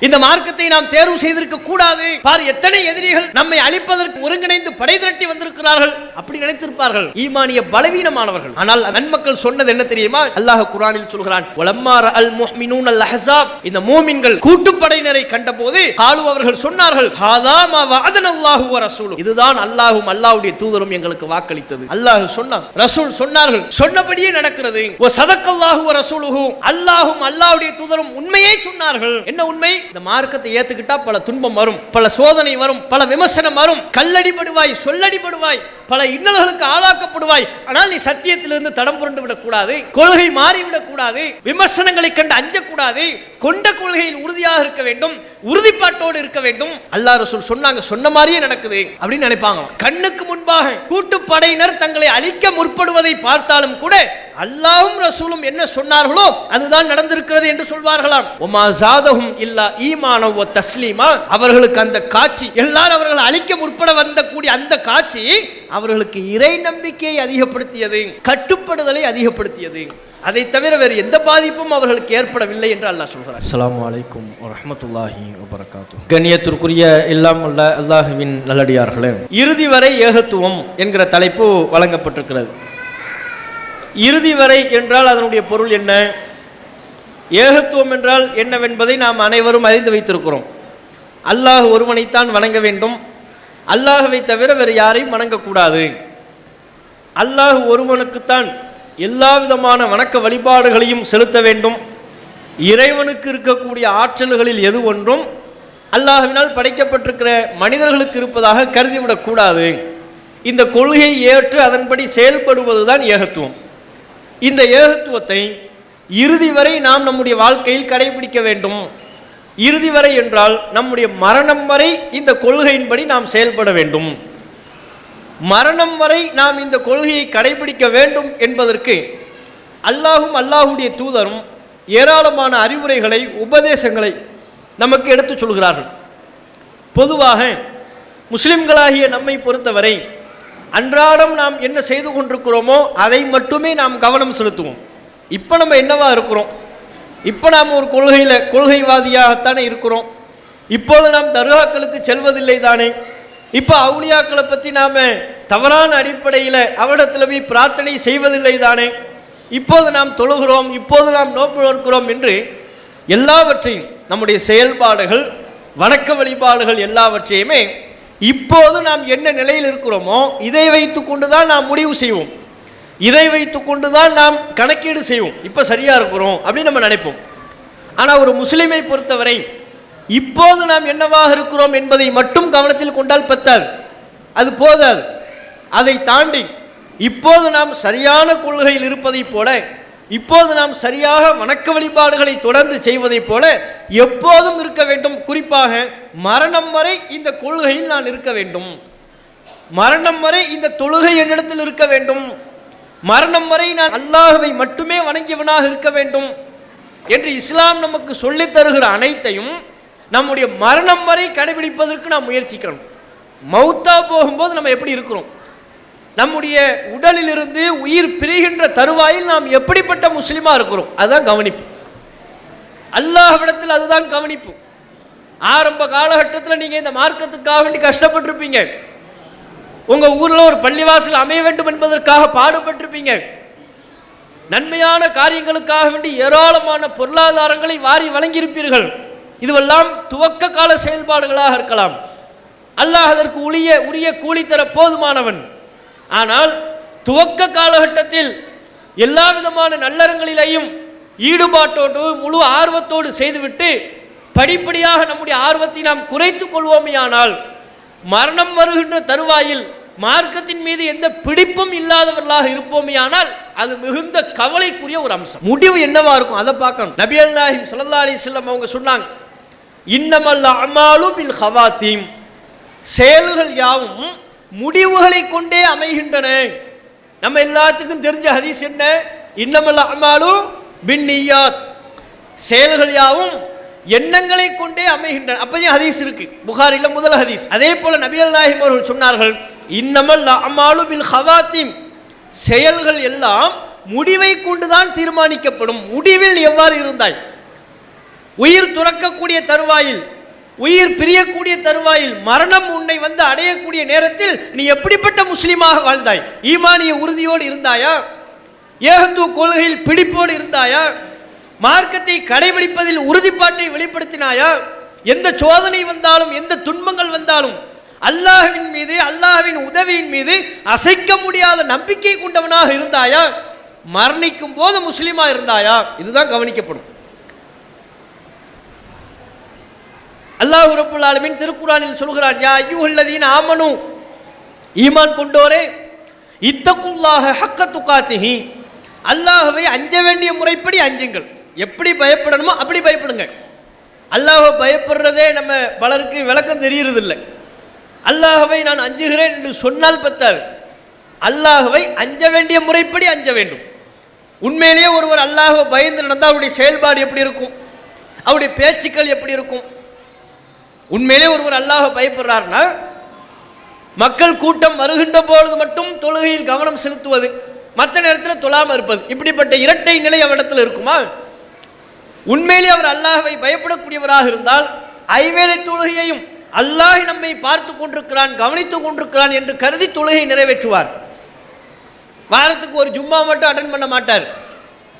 இந்த மார்க்கத்தை நாம் தேர்வு செய்திருக்க கூடாது. பார், எத்தனை எதிரிகள் நம்மை அழிப்பதற்கு ஒருங்கிணைந்து படை திரட்டி வந்திருக்கிறார்கள். அப்படி நினைத்திருப்பார்கள் ஈமானிய பலவீனமானவர்கள். ஆனால் நன்மக்கள் சொன்னது என்ன தெரியுமா? அல்லாஹ் குர்ஆனில் சொல்கிறான், வலம்மா ரஅல் முஃமினூன அல் அஹ்ஸாப், இந்த மூமின்கள் கூட்டுப்படையினரை கண்டபோது காலு, அவர்கள் சொன்னார்கள், ஹாதா மா வஅதனல்லாஹு வ ரசூலுஹு, இதுதான் அல்லாஹ்வும் அல்லாஹ்வுடைய தூதரும் எங்களுக்கு வாக்களித்தது. அல்லாஹ் சொன்னார், ரசூல் சொன்னார்கள், சொன்னபடியே நடக்கிறது. வ ஸதக்கல்லாஹு வ ரசூலுஹு, அல்லாஹ்வும் அல்லாஹ்வுடைய தூதரும் உண்மையே சொன்னார்கள். என்ன உண்மை? இந்த மார்க்கத்தை ஏத்துக்கிட்டா பல துன்பம் வரும், பல சோதனை வரும், பல விமர்சனம் வரும், கல்லடிபடுவாய், சொல்லடிபடுவாய், பல இன்னல்களுக்கு ஆளாக்கப்படுவாய். ஆனால் நீ சத்தியத்திலிருந்து தடம் புரண்டு விடக்கூடாது, கொள்கை மாறிவிடக் கூடாது, விமர்சனங்களை கண்டு அஞ்சக்கூடாது, கொண்ட கொள்கையில் உறுதியாக இருக்க வேண்டும், உறுதிப்பாட்டோடு இருக்க வேண்டும். அல்லாஹ் ரசூல் சொன்னாங்க, சொன்ன மாதிரியே நடக்குது அப்படின்னு நினைப்பாங்க. கண்ணுக்கு முன்பாக கூட்டுப்படையினர் தங்களை அழிக்க முற்படுவதை பார்த்தாலும் கூட அல்லாஹ்வும் ரசூலும் என்ன சொன்னார்களோ அதுதான் நடந்திருக்கிறது என்று சொல்வார்களாம். ஒமா ஜாதஹும் இல்லா ஈமான வ தஸ்லீமா, அவர்களுக்கு அந்த காட்சி, எல்லாரும் அவர்கள் அழிக்க முற்பட வந்த கூடிய அந்த காட்சி அவர்களுக்கு இறை நம்பிக்கையை அதிகப்படுத்தியது, கட்டுப்படுதலை அதிகப்படுத்தியது. அதை தவிர வேறு எந்த பாதிப்பும் அவர்களுக்கு ஏற்படவில்லை என்று அல்லாஹ் சொல்கிறார். அஸ்ஸலாமு அலைக்கும் வரஹ்மத்துல்லாஹி வபரகாத்துஹு. கண்ணியத்திற்குரிய எல்லாம் உள்ள அல்லாஹ்வின் நல்லடியார்களே, இறுதி வரை ஏகத்துவம் என்கிற தலைப்பு வழங்கப்பட்டிருக்கிறது. இறுதி வரை என்றால் அதனுடைய பொருள் என்ன? ஏகத்துவம் என்றால் என்னவென்பதை நாம் அனைவரும் அறிந்து வைத்திருக்கிறோம். அல்லாஹ் ஒருவனைத்தான் வணங்க வேண்டும், அல்லாஹ்வை தவிர வேறு யாரையும் வணங்கக்கூடாது. அல்லாஹ் ஒருவனுக்குத்தான் எல்லா விதமான வணக்க வழிபாடுகளையும் செலுத்த வேண்டும். இறைவனுக்கு இருக்கக்கூடிய ஆற்றல்களில் எது ஒன்றும் அல்லாஹ்வினால் படைக்கப்பட்டிருக்கிற மனிதர்களுக்கு இருப்பதாக கருதிவிடக்கூடாது. இந்த கொள்கையை ஏற்று அதன்படி செயல்படுவதுதான் ஏகத்துவம். இந்த ஏகத்துவத்தை இறுதி வரை நாம் நம்முடைய வாழ்க்கையில் கடைபிடிக்க வேண்டும். இறுதி வரை என்றால் நம்முடைய மரணம் வரை இந்த கொள்கையின்படி நாம் செயல்பட வேண்டும். மரணம் வரை நாம் இந்த கொள்கையை கடைபிடிக்க வேண்டும் என்பதற்கு அல்லாஹும் அல்லாஹுடைய தூதரும் ஏராளமான அறிவுரைகளை, உபதேசங்களை நமக்கு எடுத்து சொல்கிறார்கள். பொதுவாக முஸ்லிம்களாகிய நம்மை பொறுத்தவரை அன்றாடம் நாம் என்ன செய்து கொண்டிருக்கிறோமோ அதை மட்டுமே நாம் கவனம் செலுத்துவோம். இப்போ நம்ம என்னவா இருக்கிறோம்? இப்போ நாம் ஒரு கொள்கைவாதியாகத்தானே இருக்கிறோம். இப்போது நாம் தர்காக்களுக்கு செல்வதில்லை தானே. இப்போ அவுலியாக்களை பற்றி நாம் தவறான அடிப்படையில் அவரிடத்தில் போய் பிரார்த்தனை செய்வதில்லை தானே. இப்போது நாம் தொழுகிறோம், இப்போது நாம் நோன்பு நோக்கிறோம் என்று எல்லாவற்றையும், நம்முடைய செயல்பாடுகள், வணக்க வழிபாடுகள் எல்லாவற்றையுமே இப்போது நாம் என்ன நிலையில் இருக்கிறோமோ இதை வைத்து கொண்டு தான் நாம் முடிவு செய்வோம், இதை வைத்து கொண்டு தான் நாம் கணக்கீடு செய்வோம். இப்போ சரியாக இருக்கிறோம் அப்படின்னு நம்ம நினைப்போம். ஆனால் ஒரு முஸ்லிமை பொறுத்தவரை இப்போது நாம் என்னவாக இருக்கிறோம் என்பதை மட்டும் கவனத்தில் கொண்டால் பத்தாது, அது போதாது. அதை தாண்டி இப்போது நாம் சரியான கொள்கையில் இருப்பதைப் போல, இப்போது நாம் சரியாக வணக்க வழிபாடுகளை தொடர்ந்து செய்வதைப் போல எப்போதும் இருக்க வேண்டும். குறிப்பாக மரணம் வரை இந்த கொள்கையில் நான் இருக்க வேண்டும், மரணம் வரை இந்த தொழுகை என்னிடத்தில் இருக்க வேண்டும், மரணம் வரை நான் அல்லாஹ்வை மட்டுமே வணங்கியவனாக இருக்க வேண்டும் என்று இஸ்லாம் நமக்கு சொல்லித் தருகிற அனைத்தையும் நம்முடைய மரணம் வரை கடைபிடிப்பதற்கு நாம் முயற்சிக்கிறோம். மௌத்தா போகும்போது நம்ம எப்படி இருக்கிறோம், நம்முடைய உடலிலிருந்து உயிர் பிரிகின்ற தருவாயில் நாம் எப்படிப்பட்ட முஸ்லிமா இருக்கிறோம், அதுதான் கவனிப்பு. அல்லாஹ்விடத்தில் அதுதான் கவனிப்பு. ஆரம்ப காலகட்டத்தில் நீங்கள் இந்த மார்க்கத்துக்காக வேண்டி கஷ்டப்பட்டிருப்பீங்க, உங்கள் ஊரில் ஒரு பள்ளிவாசல் அமைய வேண்டும் என்பதற்காக பாடுபட்டிருப்பீங்க, நன்மையான காரியங்களுக்காக வேண்டி ஏராளமான பொருளாதாரங்களை வாரி வழங்கியிருப்பீர்கள். இதுவெல்லாம் துவக்க கால செயல்பாடுகளாக இருக்கலாம். அல்லாஹ் அதற்கு உரிய கூலி தர போதுமானவன். ஆனால் துவக்க காலகட்டத்தில் எல்லா விதமான நல்லறங்களிலேயும் ஈடுபாட்டோடு முழு ஆர்வத்தோடு செய்துவிட்டு படிப்படியாக நம்முடைய ஆர்வத்தை நாம் குறைத்துக் கொள்வோமேயானால் மரணம் வருகின்ற தருவாயில் மார்க்கத்தின் மீது எந்த பிடிப்பும் இல்லாதவர்களாக இருப்போமேயானால் அது மிகுந்த கவலைக்குரிய ஒரு அம்சம். முடிவு என்னவா இருக்கும் அதை பார்க்கணும். நபிகள் நாயகம் ஸல்லல்லாஹு அலைஹி வஸல்லம் அவங்க சொன்னாங்க, இன்னமல் அமாலு பில் ஹவாத்தீம், செயல்கள் யாவும் முடிவுகளை கொண்டே அமைகின்றன. நம்ம எல்லாத்துக்கும் தெரிஞ்ச ஹதீஸ் என்ன? இன்னமல் அமாலு பின்னியாத், செயல்கள் யாவும் எண்ணங்களை கொண்டே அமைகின்றன. அப்பயும் ஹதீஸ் இருக்கு, புகாரில முதல் ஹதீஸ். அதே போல நபிகள் நாயகம் அவர்கள் சொன்னார்கள், இன்னமல் அமாலு பில் ஹவாத்தீம், செயல்கள் எல்லாம் முடிவை கொண்டுதான் தீர்மானிக்கப்படும். முடிவில் எவ்வாறு இருந்தாய், உயிர் துறக்கக்கூடிய தருவாயில், உயிர் பிரியக்கூடிய தருவாயில், மரணம் உன்னை வந்து அடையக்கூடிய நேரத்தில் நீ எப்படிப்பட்ட முஸ்லீமாக வாழ்ந்தாய்? ஈமானிய உறுதியோடு இருந்தாயா? ஏகத்துவ கொள்கையில் பிடிப்போடு இருந்தாயா? மார்க்கத்தை கடைபிடிப்பதில் உறுதிப்பாட்டை வெளிப்படுத்தினாயா? எந்த சோதனை வந்தாலும், எந்த துன்பங்கள் வந்தாலும் அல்லாஹ்வின் மீது, அல்லாஹ்வின் உதவியின் மீது அசைக்க முடியாத நம்பிக்கை கொண்டவனாக இருந்தாயா? மரணிக்கும் போது முஸ்லீமா இருந்தாயா? இதுதான் கவனிக்கப்படும். அல்லாஹ் ரப்பல் ஆலமீன் திருக்குர்ஆனில் சொல்கிறான், யா அய்யுஹல்லதீன ஆமனு, ஈமான் கொண்டோரே, இத்தகுல்லாஹ ஹக்க துகாத்திஹி, அல்லாஹ்வை அஞ்ச வேண்டிய முறைப்படி அஞ்சுங்கள். எப்படி பயப்படணுமோ அப்படி பயப்படுங்க. அல்லாஹ்வை பயப்படுறதே நம்ம பலருக்கு விளக்கம் தெரியறதில்லை. அல்லாஹ்வை நான் அஞ்சுகிறேன் என்று சொன்னால் பத்தாது, அல்லாஹ்வை அஞ்ச வேண்டிய முறைப்படி அஞ்ச வேண்டும். உண்மையிலேயே ஒருவர் அல்லாஹ்வை பயந்து நடந்தால் அவருடைய செயல்பாடு எப்படி இருக்கும்? அவருடைய பேச்சுக்கள் எப்படி இருக்கும்? உண்மையிலே ஒருவர் அல்லாஹ்வை பயப்படுறாருன்னா மக்கள் கூட்டம் வருகின்ற பொழுது மட்டும் தொழுகையில் கவனம் செலுத்துவது, மற்ற நேரத்தில் தொழாமல் இருப்பது, இப்படிப்பட்ட இரட்டை நிலை அவரிடத்தில் இருக்குமா? உண்மையிலே அவர் அல்லாஹ்வை பயப்படக்கூடியவராக இருந்தால் ஐவேளை தொழுகையையும் அல்லாஹ் நம்மை பார்த்து கொண்டிருக்கிறான், கவனித்துக் கொண்டிருக்கிறான் என்று கருதி தொழுகை நிறைவேற்றுவார். வாரத்துக்கு ஒரு ஜும்மா மட்டும் அட்டன் பண்ண மாட்டார்.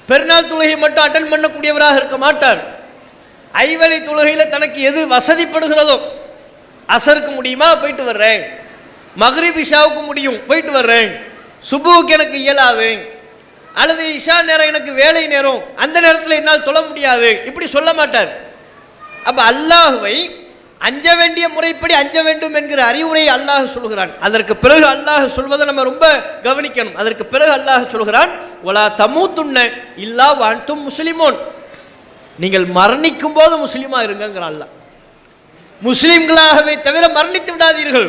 பெருநாள் தொழுகை மட்டும் அட்டன் பண்ணக்கூடியவராக இருக்க மாட்டார். ஐவேளை தொழுகையில் தனக்கு எது வசதிப்படுகிறதோ, அசருக்கு முடியுமா போயிட்டு வர்றேன், மக்ரிப் இஷாவுக்கு முடியும் போயிட்டு வர்றேன், சுபுவுக்கு எனக்கு இயலாது, அல்லது இஷா நேரம் எனக்கு வேலை நேரம், அந்த நேரத்தில் என்னால் தொழ முடியாது, இப்படி சொல்ல மாட்டார். அப்ப அல்லாஹ்வை அஞ்ச வேண்டிய முறைப்படி அஞ்ச வேண்டும் என்கிற அறிவுரை அல்லாஹ் சொல்கிறான். அதற்கு பிறகு அல்லாஹ் சொல்வதை நம்ம ரொம்ப கவனிக்கணும். அதற்கு பிறகு அல்லாஹ் சொல்கிறான், வலா தமூத்துன்ன இல்லா வஅன்தும் முஸ்லிமூன், நீங்கள் மரணிக்கும் போது முஸ்லீமா இருங்கிறான் அல்லாஹ். முஸ்லிம்களாகவே தவிர மரணித்து விடாதீர்கள்.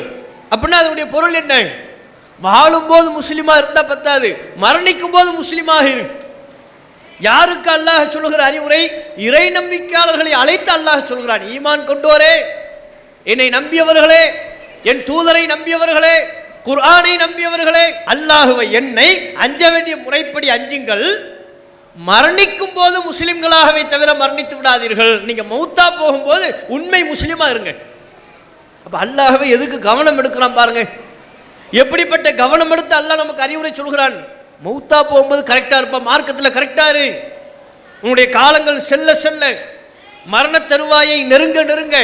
அப்படின்னா அதனுடைய பொருள் என்ன? வாழும்போது முஸ்லிமா இருந்தா பத்தாது, மரணிக்கும் போது முஸ்லிமாக. யாருக்கு அல்லாஹ் சொல்லுகிற அறிவுரை? இறை நம்பிக்கையாளர்களை அழைத்து அல்லாஹ் சொல்கிறான், ஈமான் கொண்டோரே, என்னை நம்பியவர்களே, என் தூதரை நம்பியவர்களே, குர்ஆனை நம்பியவர்களே, அல்லாஹ்வை என்னை அஞ்ச வேண்டிய முறைப்படி அஞ்சுங்கள், மரணிக்கும் போது முஸ்லிம்களாகவே தவிர மரணித்து விடாதீர்கள். நீங்க மௌத்தா போகும்போது உண்மை முஸ்லிமா இருங்க. அப்ப அல்லாஹ்வை எதுக்கு கவனம் எடுக்கிறான் பாருங்க. எப்படிப்பட்ட கவனம் எடுத்து அல்லாஹ் நமக்கு அறிவுரை சொல்கிறான். மௌத்தா போகும்போது கரெக்டா இருப்ப, மார்க்கத்தில் கரெக்டா இரு. உன்னுடைய காலங்கள் செல்ல செல்ல மரண தருவாயை நெருங்க நெருங்க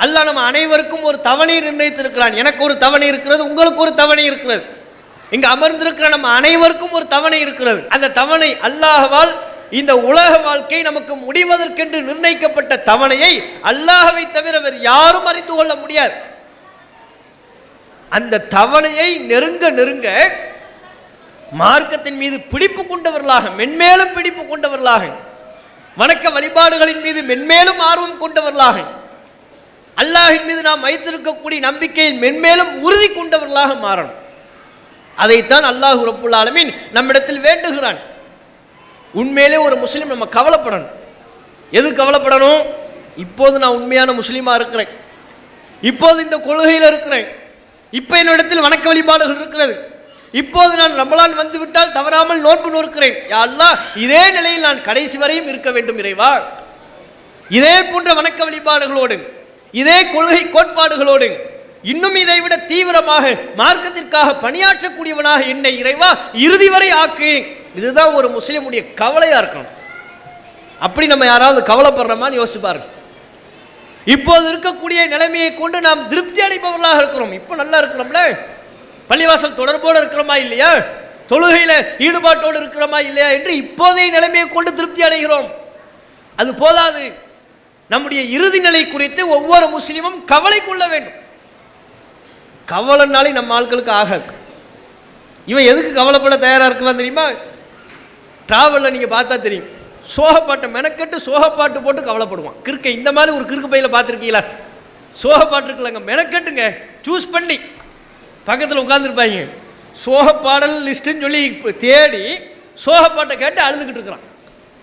அல்லாஹ் நம்ம அனைவருக்கும் ஒரு தவணை நிர்ணயித்திருக்கிறான். எனக்கு ஒரு தவணை இருக்கிறது, உங்களுக்கு ஒரு தவணை இருக்கிறது, இங்க அமர்ந்திருக்கிற நம்ம அனைவருக்கும் ஒரு தவணை இருக்கிறது. அந்த தவணை அல்லாஹ்வால் இந்த உலக வாழ்க்கை நமக்கு முடிவதற்கென்று நிர்ணயிக்கப்பட்ட தவணையை அல்லாஹ்வை தவிர வேறு யாரும் அறிந்து கொள்ள முடியாது. அந்த தவணையை நெருங்க நெருங்க மார்க்கத்தின் மீது பிடிப்பு கொண்டவர்களாக, மென்மேலும் பிடிப்பு கொண்டவர்களாக, வணக்க வழிபாடுகளின் மீது மென்மேலும் ஆர்வம் கொண்டவர்களாக, அல்லாஹ்வின் மீது நாம் வைத்திருக்கக்கூடிய நம்பிக்கையில் மென்மேலும் உறுதி கொண்டவர்களாக மாறணும். அதைத்தான் அல்லாஹ் ரப்புல் ஆலமீன் நம்மிடத்தில் வேண்டுகிறான். உண்மையிலே ஒரு முஸ்லீம் நம்ம கவலைப்படணும். எது கவலைப்படணும்? இப்போது நான் உண்மையான முஸ்லீமா இருக்கிறேன், இப்போது இந்த கொள்கையில் இருக்கிறேன், இப்போ என்னிடத்தில் வணக்க வழிபாடுகள் இருக்கிறது, இப்போது நான் ரமலான் வந்து விட்டால் தவறாமல் நோன்பு நோக்கிறேன், யா அல்லாஹ் இதே நிலையில் நான் கடைசி வரையும் இருக்க வேண்டும் இறைவா. இதே போன்ற வணக்க வழிபாடுகளோடு, இதே கொள்கை கோட்பாடுகளோடு, இன்னும் இதை விட தீவிரமாக மார்க்கத்திற்காக பணியாற்றக்கூடியவனாக என்னை இறைவா இறுதி வரை ஆக்கு. இதுதான் ஒரு முஸ்லிமுடைய கவலையா இருக்கணும். அப்படி நம்ம யாராவது கவலைப்படுறோமான்னு யோசிச்சு பாருங்க. இப்போது இருக்கக்கூடிய நிலைமையை கொண்டு நாம் திருப்தி அடைப்பவர்களாக இருக்கிறோம். இப்போ நல்லா இருக்கிறோம்ல, பள்ளிவாசல் தொடர்போடு இருக்கிறோமா இல்லையா, தொழுகையில ஈடுபாட்டோடு இருக்கிறோமா இல்லையா என்று இப்போதைய நிலைமையை கொண்டு திருப்தி அடைகிறோம். அது போதாது, நம்முடைய இறுதி நிலை குறித்து ஒவ்வொரு முஸ்லிமும் கவலை கொள்ள வேண்டும். கவலைனாலே நம்ம ஆட்களுக்கு ஆகாது. இவன் எதுக்கு கவலைப்பட தயாராக இருக்கலாம் தெரியுமா? டிராவலில் நீங்கள் பார்த்தா தெரியும், சோகப்பாட்டை மெனக்கட்டு சோகப்பாட்டு போட்டு கவலைப்படுவான். கிறுக்கை இந்த மாதிரி ஒரு கிறுக்கு பையில பார்த்துருக்கீங்களா? சோகப்பாட்டு இருக்குல்லங்க, மெனக்கட்டுங்க சூஸ் பண்ணி பக்கத்தில் உட்காந்துருப்பாங்க. சோகப்பாடல் லிஸ்ட்டுன்னு சொல்லி தேடி சோகப்பாட்டை கேட்டு அழுதுகிட்டு இருக்கிறான்.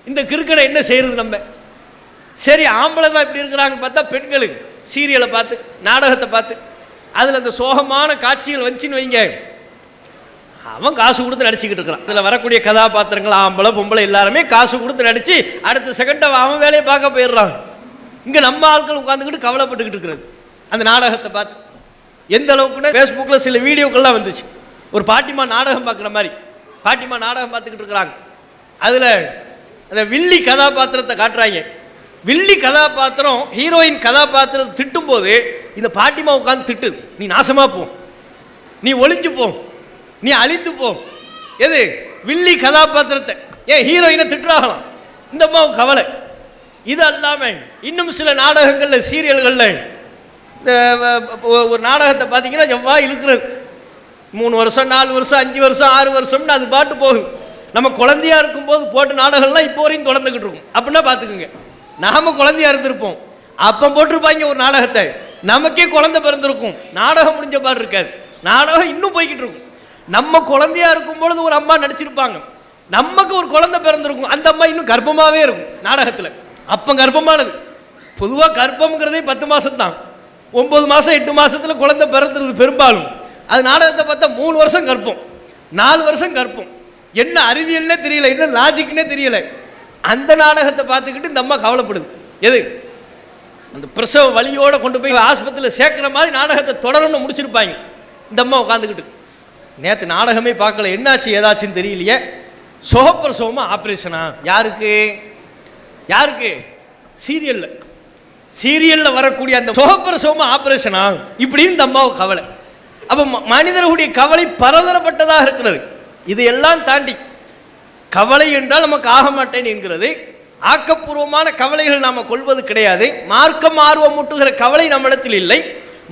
இந்த கிறுக்கனை என்ன செய்யறது நம்ம? சரி, ஆம்பளை தான் இப்படி இருக்கிறாங்க பார்த்தா பெண்களுக்கு சீரியலை பார்த்து, நாடகத்தை பார்த்து, அதில் அந்த சோகமான காட்சிகள் வந்துச்சின்னு வைங்க, அவன் காசு கொடுத்து நடிச்சுக்கிட்டு இருக்கிறான். இதில் வரக்கூடிய கதாபாத்திரங்கள் ஆம்பளை பொம்பளை எல்லாருமே காசு கொடுத்து நடிச்சு அடுத்த செகண்ட் அவன் வேலையை பார்க்க போயிடுறான். இங்கே நம்ம ஆட்கள் உட்காந்துக்கிட்டு கவலைப்பட்டுக்கிட்டு இருக்கிறது அந்த நாடகத்தை பார்த்து. எந்த அளவுக்குன்னா ஃபேஸ்புக்கில் சில வீடியோக்கள்லாம் வந்துச்சு. ஒரு பாட்டிமா நாடகம் பார்க்குற மாதிரி பாட்டிமா நாடகம் பார்த்துக்கிட்டு இருக்கிறாங்க. அதில் அந்த வில்லி கதாபாத்திரத்தை காட்டுறாங்க. வில்லி கதாபாத்திரம் ஹீரோயின் கதாபாத்திரத்தை திட்டும் போது இந்த பாட்டிமா உட்காந்து திட்டுது, நீ நாசமாக போ, நீ ஒளிஞ்சு போ, நீ அழிந்து போ. எது வில்லி கதாபாத்திரத்தை ஏன் ஹீரோயினை திட்டுறாகலாம். இந்த அம்மாவுக்கு கவலை. இது அல்லாமல் இன்னும் சில நாடகங்களில் சீரியல்களில் இந்த ஒரு நாடகத்தை பார்த்தீங்கன்னா செவ்வாய் இழுக்கிறது 3 வருஷம் 4 வருஷம் 5 வருஷம் 6 வருஷம்னு அது பாட்டு போகும். நம்ம குழந்தையா இருக்கும்போது போட்ட நாடகம்லாம் இப்போ வரையும் தொடர்ந்துக்கிட்டு இருக்கும். அப்படின்னா பார்த்துக்குங்க, நாம குழந்தையா இருந்திருப்போம், அப்போ போட்டிருப்பாங்க ஒரு நாடகத்தை, நமக்கே குழந்தை பிறந்திருக்கும், நாடகம் முடிஞ்ச மாதிரி இருக்காது, நாடகம் இன்னும் போய்கிட்டு இருக்கும். நம்ம குழந்தையா இருக்கும் பொழுது ஒரு அம்மா நடிச்சிருப்பாங்க, நமக்கு ஒரு குழந்தை பிறந்திருக்கும், அந்த அம்மா இன்னும் கர்ப்பமாகவே இருக்கும் நாடகத்தில். அப்போ கர்ப்பமானது பொதுவாக கர்ப்பம்ங்கிறதே 10 மாதம் தான், 9 மாதம் 8 மாதத்தில் குழந்தை பிறந்துருது பெரும்பாலும். அது நாடகத்தை பார்த்தா 3 வருஷம் கர்ப்பம், 4 வருஷம் கர்ப்பம். என்ன அறிவியல்னே தெரியல, என்ன லாஜிக்னே தெரியல. அந்த நாடகத்தை பார்த்துக்கிட்டு இந்த அம்மா கவலைப்படுது. எது அந்த பிரசவ வலியோட கொண்டு போய் ஆஸ்பத்திரியில் சேர்க்குற மாதிரி நாடகத்தை தொடரும்னு முடிச்சிருப்பாங்க. இந்த அம்மா உட்காந்துக்கிட்டு நேற்று நாடகமே பார்க்கல, என்னாச்சு ஏதாச்சுன்னு தெரியலையே, சுகப்பிரசவமாக ஆப்ரேஷனா? யாருக்கு யாருக்கு? சீரியலில் வரக்கூடிய அந்த சுகப்பிரசவமாக ஆப்ரேஷனா? இப்படின்னு இந்த அம்மாவுக்கு கவலை. அப்போ மனிதர்களுடைய கவலை பலதரப்பட்டதாக இருக்கிறது. இதையெல்லாம் தாண்டி கவலை என்றால் நமக்கு ஆக மாட்டேன் என்கிறது. ஆக்கப்பூர்வமான கவலைகள் நாம் கொள்வது கிடையாது. மார்க்கம் ஆர்வம் ஊட்டுகிற கவலை நம்மிடத்தில் இல்லை.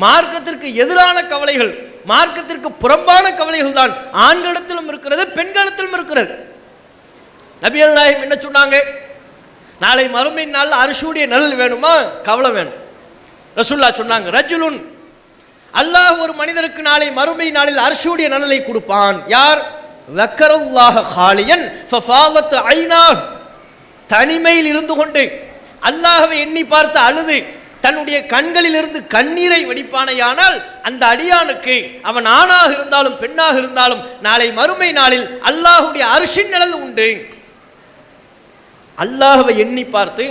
மார்க்கத்திற்கு எதிரான கவலைகள், மார்க்கத்திற்கு புறம்பான கவலைகள் தான் ஆண்களிடத்திலும் இருக்கிறது, பெண்களிடத்திலும் இருக்கிறது. நபிகள் நாயகம் என்ன சொன்னாங்க? நாளை மறுமை நாள் அரிசியுடைய நெல் வேணுமா? கவலை வேணும். ரசூலுல்லாஹ் சொன்னாங்க, ரஜுலுன், அல்லாஹ் ஒரு மனிதருக்கு நாளை மறுமை நாளில் அரிசியுடைய நெல்லை கொடுப்பான். யார்? ذكرல்லாஹ ஹாலியன் ஃபஃபாதத் ஐனாஹ், தனிமையில் இருந்து கொண்டு அல்லாஹ்வை எண்ணி பார்த்து அழுது தன்னுடைய கண்களில் இருந்து கண்ணீரை வடிப்பானையானால் அந்த அடியானுக்கு அவன் ஆணாக இருந்தாலும் பெண்ணாக இருந்தாலும் நாளை மறுமை நாளில் அல்லாஹ்வுடைய அரிசின் நிழல் உண்டு. அல்லாஹ்வை எண்ணி பார்த்து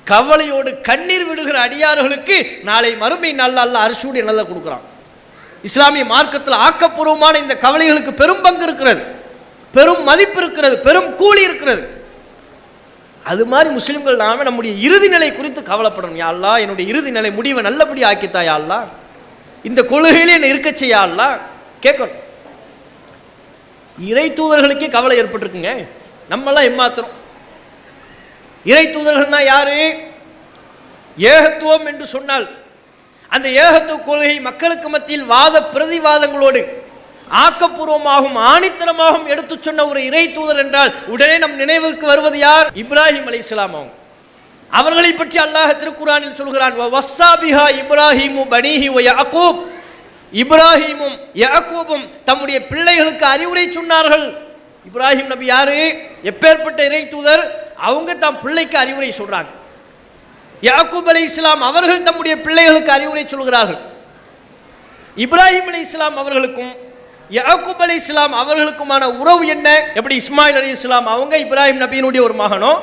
கவலையோடு கண்ணீர் விடுகிற அடியார்களுக்கு நாளை மறுமை நாளில் அல்லாஹ் அரிசியுடைய நிழலை கொடுக்குறான். இஸ்லாமிய மார்க்கத்தில் ஆக்கப்பூர்வமான இந்த கவலைகளுக்கு பெரும் பங்கு இருக்கிறது, பெரும் மதிப்பு இருக்கிறது, பெரும் கூலி இருக்கிறது. அது மாதிரி முஸ்லிம்கள் நாம நம்முடைய இறுதி நிலை குறித்து கவலைப்படணும். யா அல்லாஹ், என்னுடைய இறுதி நிலை முடிவை நல்லபடி ஆக்கித்தா யா அல்லாஹ், இந்த கொள்கையிலே என்ன இருக்க செய்யா அல்லாஹ் கேட்கணும். இறை தூதர்களுக்கே கவலை ஏற்பட்டிருக்குங்க, நம்மெல்லாம் ஏமாத்துறோம். இறை தூதர்கள்னா யாரு? ஏகத்துவம் என்று சொன்னால் அந்த ஏகத்துவ கொள்கை மக்களுக்கு மத்தியில் வாத பிரதிவாதங்களோடு ஆக்கப்பூர்வமாகவும் ஆணித்தரமாகவும் எடுத்து சொன்ன ஒரு இறை தூதர் என்றால் உடனே நம் நினைவிற்கு வருவது யார்? இப்ராஹிம் அலைஹிஸ்ஸலாம். அவர்களை பற்றி அல்லாஹ் திருக்குர்ஆனில் சொல்கிறான், வஸ்ஸாபிஹா இப்ராஹிமு பனீஹி வ யாக்கூப். இப்ராஹிமும் யாக்கூபும் தம்முடைய பிள்ளைகளுக்கு அறிவுரை சொன்னார்கள். இப்ராஹிம் நபி யாரு? எப்பேற்பட்ட இறை தூதர்? அவங்க தம் பிள்ளைக்கு அறிவுரை சொல்றாங்க. யாக்கூப் அலைஹிஸ்ஸலாம் அவர்கள் தம்முடைய பிள்ளைகளுக்கு அறிவுரை சொல்கிறார்கள். இப்ராஹிம் அலைஹிஸ்ஸலாம் அவர்களுக்கும் யாக்கூப் அலைஹிஸ்ஸலாம் அவர்களுக்குமான உறவு என்ன? எப்படி இஸ்மாயில் அலைஹிஸ்ஸலாம் அவங்க இப்ராஹிம் நபியினுடைய ஒரு மகனோ,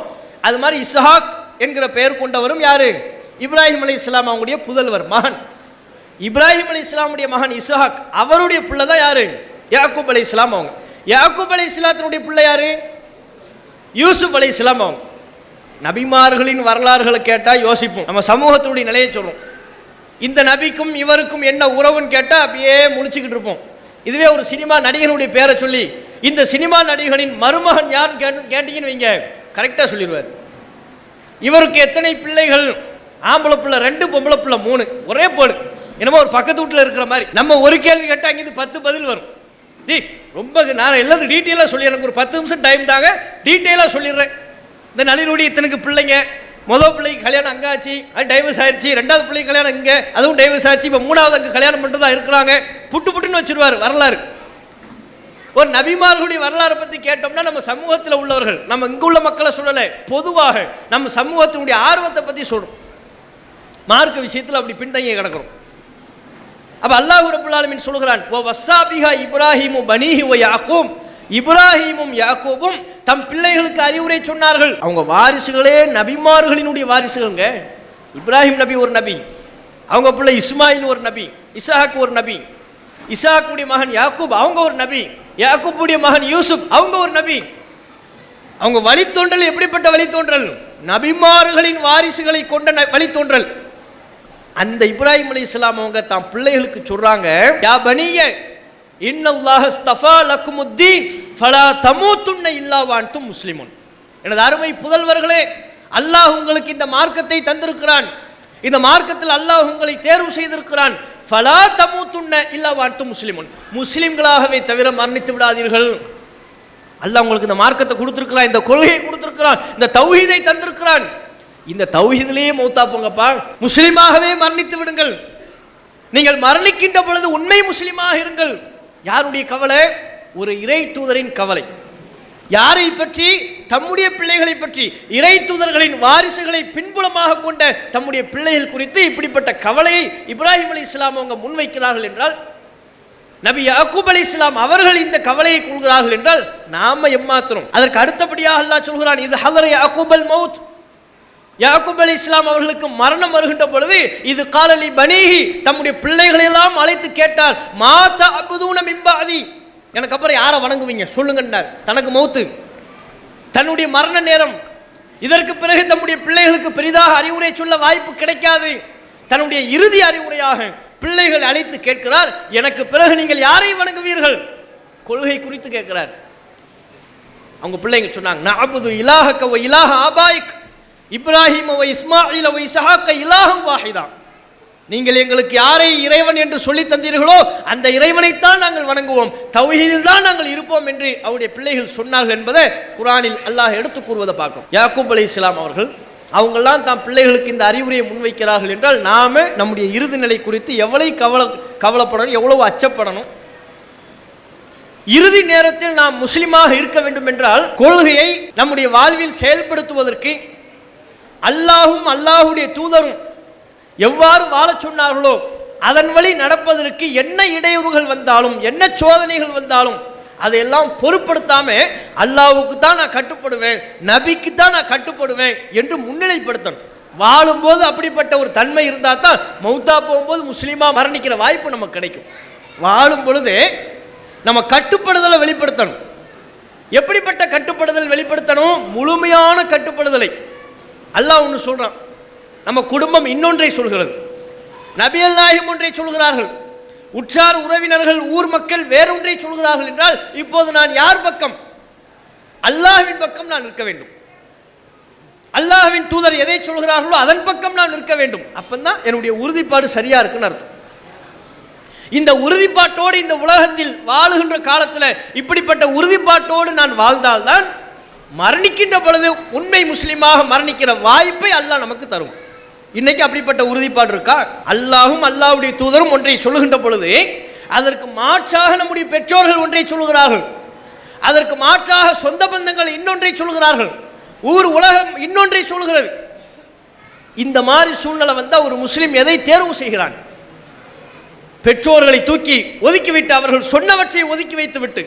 அது மாதிரி இஸ்ஹாக் என்கிற பெயர் கொண்டவரும் யாரு? இப்ராஹிம் அலைஹிஸ்ஸலாம் அவங்களுடைய புதல்வர் மகன். இப்ராஹிம் அலைஹிஸ்ஸலாமுடைய மகன் இஸ்ஹாக் அவருடைய பிள்ளை தான் யாரு? யாக்கூப் அலைஹிஸ்ஸலாம் அவங்க. யாக்கூப் அலைஹிஸ்ஸலாத்தினுடைய பிள்ளை யாரு? யூசுப் அலைஹிஸ்ஸலாம் அவங்க. நபிமார்களின் வரலாறுகளை கேட்டால் யோசிப்போம், நம்ம சமூகத்தினுடைய நிலையை சொல்றோம். இந்த நபிக்கும் இவருக்கும் என்ன உறவுன்னு கேட்டால் அப்படியே முழிச்சுக்கிட்டு இருப்போம். இதுவே ஒரு சினிமா நடிகனுடைய பேரை சொல்லி இந்த சினிமா நடிகனின் மருமகன் யாருன்னு கேட்டீங்கன்னு வைங்க, கரெக்டாக சொல்லிடுவார். இவருக்கு எத்தனை பிள்ளைகள்? ஆம்பளை பிள்ளை 2, பொம்பளை பிள்ளை 3, ஒரே போடு. என்னமோ ஒரு பக்கத்து வீட்டில் இருக்கிற மாதிரி. நம்ம ஒரு கேள்வி கேட்டால் அங்கேருந்து 10 பதில் வரும். ரொம்ப நான் எல்லாத்தையும் டீட்டெயிலாக சொல்லி, எனக்கு ஒரு 10 நிமிஷம் டைம் தாங்க, டீட்டெயிலாக சொல்லிடுறேன். இந்த நளினுடைய இத்தனைக்கு பிள்ளைங்க, முதல் பிள்ளைக்கு கல்யாணம் அங்கே ஆச்சு, அது டைவர்ஸ் ஆயிடுச்சு, 2வது பிள்ளைக்கு கல்யாணம் இங்கே, அதுவும் டைவர்ஸ் ஆச்சு, இப்போ 3வது அங்கே கல்யாணம் பண்ணிட்டு தான் இருக்கிறாங்க. புட்டுன்னு வச்சிருவார் வரலாறு. ஒரு நபிமார்களுடைய வரலாறு பற்றி கேட்டோம்னா நம்ம சமூகத்தில் உள்ளவர்கள், நம்ம இங்குள்ள மக்களை சொல்லலை, பொதுவாக நம்ம சமூகத்தினுடைய ஆர்வத்தை பற்றி சொல்றோம். மார்க்க விஷயத்தில் அப்படி பின்தங்கிய கிடக்கிறோம். அப்ப அல்லாஹ் ரப்பல் ஆலமீன் சொல்கிறான், வ வஸாபிஹா இப்ராஹீமு பனீஹி வ யாக்கூப், இப்ராஹீமும் யாக்கூபும் தம் பிள்ளைகளுக்கு அறிவுரை சொன்னார்கள். அவங்க வாரிசுகளே நபிமார்களினுடைய வாரிசுகள்ங்க. இப்ராஹிம் நபி ஒரு நபி, அவங்க பிள்ளை இஸ்மாயில் ஒரு நபி, இஸ்ஹாக் ஒரு நபி, இஸ்ஹாக்குடைய மகன் யாக்கூப் அவங்க ஒரு நபி, யாக்கூபுடைய மகன் யூசுப் அவங்க ஒரு நபி. அவங்க வழித்தோன்றல் எப்படிப்பட்ட வழித்தோன்றல்? நபிமார்களின் வாரிசுகளை கொண்ட வழித்தோன்றல். அந்த இப்ராஹிம் அலைஹிஸ்ஸலாம் அவங்க தாம் பிள்ளைகளுக்கு சொல்றாங்க, யா பனிய இன்னல்லாஹ ஸ்தஃபா லக்குமுத்தீன் ஃபலா தமூதுன்ன இல்லா வ அன்தும் முஸ்லிமூன். எனது அருமை புதல்வர்களே, அல்லாஹ் உங்களுக்கு இந்த மார்க்கத்தை தந்திருக்கிறான், இந்த மார்க்கத்தில் அல்லாஹ் உங்களை தேர்வு செய்திருக்கிறான். ஃபலா தமூதுன்ன இல்லா வ அன்தும் முஸ்லிமூன், முஸ்லிம்களாகவே தவிர மரணித்து விடாதீர்கள். அல்லாஹ் உங்களுக்கு இந்த மார்க்கத்தை கொடுத்திருக்கிறான், இந்த கொள்கையை கொடுத்திருக்கிறான், இந்த தௌஹீதை தந்திருக்கிறான். இந்த தௌஹீதிலேயே மௌத்தா போங்கப்பா, முஸ்லிமாகவே மரணித்து விடுங்கள். நீங்கள் மரணிக்கின்ற பொழுது உண்மை முஸ்லிமாக இருங்கள். யாருடைய கவலை? ஒரு இறை தூதரின் கவலை. யாரை பற்றி? தம்முடைய பிள்ளைகளை பற்றி. இறை தூதர்களின் வாரிசுகளை பின்புலமாக கொண்ட தம்முடைய பிள்ளைகள் குறித்து இப்படிப்பட்ட கவலையை இப்ராஹிம் அலைஹிஸ்ஸலாம் அவங்க முன்வைக்கிறார்கள் என்றால், நபி யாக்கூப் அலைஹிஸ்ஸலாம் அவர்கள் இந்த கவலையை கொள்கிறார்கள் என்றால் நாம எம்மாத்திரம். அதற்கு அடுத்தபடியாக அல்லாஹ் சொல்கிறான், இது ஹதர யாக்கூபல் மௌத், யாக்கூப் அலைஹிஸ்ஸலாம் அவர்களுக்கு மரணம் வருகின்ற பொழுது இது காலலி பனீஹி, தம்முடைய பிள்ளைகளை எல்லாம் அழைத்து கேட்டார், மா தஅபுதூன மின் பஅதி, எனக்கு அப்புறம் யாரை வணங்குவீங்க சொல்லுங்கன்னார். தனக்கு மௌத்து, தன்னுடைய மரண நேரம். இதற்கு பிறகு தம்முடைய பிள்ளைகளுக்கு பெரிதாக அறிவுரை சொல்ல வாய்ப்பு கிடைக்காது. தன்னுடைய இறுதி அறிவுரையாக பிள்ளைகள் அழைத்து கேட்கிறார், எனக்கு பிறகு நீங்கள் யாரை வணங்குவீர்கள்? கொள்கை குறித்து கேட்கிறார். அவங்க பிள்ளைங்க சொன்னாங்க, நஅபுது இலாஹக வ இலாஹ ஆபாயிக் இப்ராஹிம் வ இஸ்மாயில் வ இஸ்ஹாக இலாஹம் வாஹிதா, நீங்கள் எங்களுக்கு யாரை இறைவன் என்று சொல்லி தந்தீர்களோ அந்த இறைவனைத்தான் நாங்கள் வணங்குவோம், தௌஹீதில் தான் நாங்கள் இருப்போம் என்று அவருடைய பிள்ளைகள் சொன்னார்கள் என்பதை குர்ஆனில் அல்லாஹ் எடுத்து கூறுவதை பார்க்கிறோம். யாக்கூப் அலைஹிஸ்ஸலாம் அவர்கள் அவங்கெல்லாம் தாம் பிள்ளைகளுக்கு இந்த அறிவுரையை முன்வைக்கிறார்கள் என்றால் நாம நம்முடைய இறுதி நிலை குறித்து எவ்வளவு கவலைப்படணும், எவ்வளவு அச்சப்படணும். இறுதி நேரத்தில் நாம் முஸ்லிமாக இருக்க வேண்டும் என்றால் கொள்கையை நம்முடைய வாழ்வில் செயல்படுத்துவதற்கு அல்லாஹும் அல்லாஹுடைய தூதரும் எவ்வாறு வாழ சொன்னார்களோ அதன் வழி நடப்பதற்கு என்ன இடையூறுகள் வந்தாலும் என்ன சோதனைகள் வந்தாலும் அதையெல்லாம் பொருட்படுத்தாம அல்லாஹ்வுக்கு தான் நான் கட்டுப்படுவேன், நபிக்கு தான் நான் கட்டுப்படுவேன் என்று முன்னிலைப்படுத்தணும். வாழும்போது அப்படிப்பட்ட ஒரு தன்மை இருந்தால் தான் மௌத்தா போகும்போது முஸ்லீமா மரணிக்கிற வாய்ப்பு நமக்கு கிடைக்கும். வாழும் பொழுது நம்ம கட்டுப்படுதலை வெளிப்படுத்தணும். எப்படிப்பட்ட கட்டுப்படுதல் வெளிப்படுத்தணும்? முழுமையான கட்டுப்படுதலை. அல்லாஹ் ஒன்று சொல்றான், நம்ம குடும்பம் இன்னொன்றை சொல்கிறது, நபிகள் நாயகம் ஒன்றை சொல்கிறார்கள், உற்றார் உறவினர்கள் ஊர் மக்கள் வேறொன்றை சொல்கிறார்கள் என்றால் இப்போது நான் யார் பக்கம்? அல்லாஹ்வின் பக்கம் நான் இருக்க வேண்டும். அல்லாஹ்வின் தூதர் எதை சொல்கிறார்களோ அதன் பக்கம் நான் இருக்க வேண்டும். அப்பந்தான் என்னுடைய உறுதிப்பாடு சரியா இருக்குன்னு அர்த்தம். இந்த உறுதிப்பாட்டோடு இந்த உலகத்தில் வாழுகின்ற காலத்தில் இப்படிப்பட்ட உறுதிப்பாட்டோடு நான் வாழ்ந்தால்தான் மரணிக்கின்ற பொழுது உண்மை முஸ்லிமாக மரணிக்கிற வாய்ப்பை அல்லாஹ் நமக்கு தரும். இன்னைக்கு அப்படிப்பட்ட உறுதிப்பாடு இருக்கா? அல்லாஹும் அல்லாஹ்வுடைய தூதரும் ஒன்றை சொல்லுகின்ற பொழுது அதற்கு மாற்றாக நம்முடைய பெற்றோர்கள் ஒன்றை சொல்லுகிறார்கள், அதற்கு மாற்றாக சொந்த பந்தங்கள் இன்னொன்றை சொல்லுகிறார்கள், ஊர் உலகம் இன்னொன்றை சொல்கிறது. இந்த மாதிரி சூழ்நிலை வந்தால் ஒரு முஸ்லிம் எதை தேர்வு செய்கிறான்? பெற்றோர்களை தூக்கி ஒதுக்கிவிட்டு அவர்கள் சொன்னவற்றை ஒதுக்கி வைத்து விட்டு,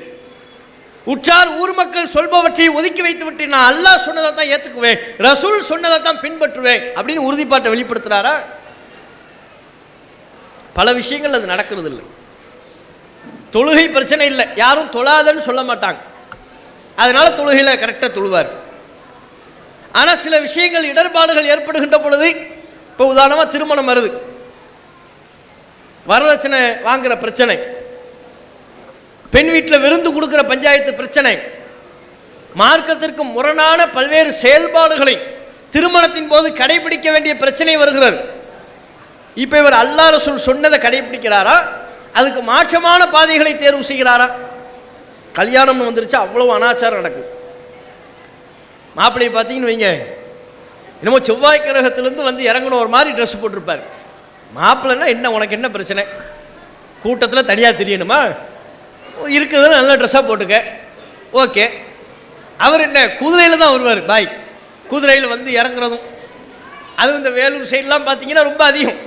உற்றார் ஊர் மக்கள் சொல்பவற்றை ஒதுக்கி வைத்து விட்டு நான் அல்லாஹ் சொன்னதை தான் ஏற்றுக்குவேன், ரசூல் சொன்னதை தான் பின்பற்றுவேன் அப்படின்னு உறுதிப்பாட்டை வெளிப்படுத்துறாரா? பல விஷயங்கள் அது நடக்கிறது இல்லை. தொழுகை பிரச்சனை இல்லை, யாரும் தொழாதன்னு சொல்ல மாட்டாங்க, அதனால தொழுகையில கரெக்டாக தொழுவார். ஆனால் சில விஷயங்கள் இடர்பாடுகள் ஏற்படுகின்ற பொழுது, இப்போ உதாரணமாக திருமணம் வருது, வரதட்சணை வாங்குற பிரச்சனை, பெண் வீட்டில் விருந்து கொடுக்கிற பஞ்சாயத்து பிரச்சனை, மார்க்கத்திற்கு முரணான பல்வேறு செயல்பாடுகளை திருமணத்தின் போது கடைபிடிக்க வேண்டிய பிரச்சனை வருகிறது. இப்போ இவர் அல்லாஹ் ரசூல் சொன்னதை கடைபிடிக்கிறாரா, அதுக்கு மாற்றமான பாதைகளை தேர்வு செய்கிறாரா? கல்யாணம் வந்துருச்சு, அவ்வளவு அனாச்சாரம் நடக்குது. மாப்பிள்ளையை பார்த்தீங்கன்னு வைங்க, என்னமோ செவ்வாய் கிரகத்திலேருந்து வந்து இறங்கணும் ஒரு மாதிரி ட்ரெஸ் போட்டிருப்பார். மாப்பிள்ளைன்னா என்ன, உனக்கு என்ன பிரச்சனை? கூட்டத்தில் தனியாக தெரியணுமா? இருக்குதுன்னு நல்ல ட்ரெஸ்ஸாக போட்டுக்க, ஓகே. அவர் என்ன குதிரையில் தான் வருவார், பாய் குதிரையில் வந்து இறங்குறதும். அது இந்த வேலூர் சைட்லாம் பார்த்தீங்கன்னா ரொம்ப அதிகம்.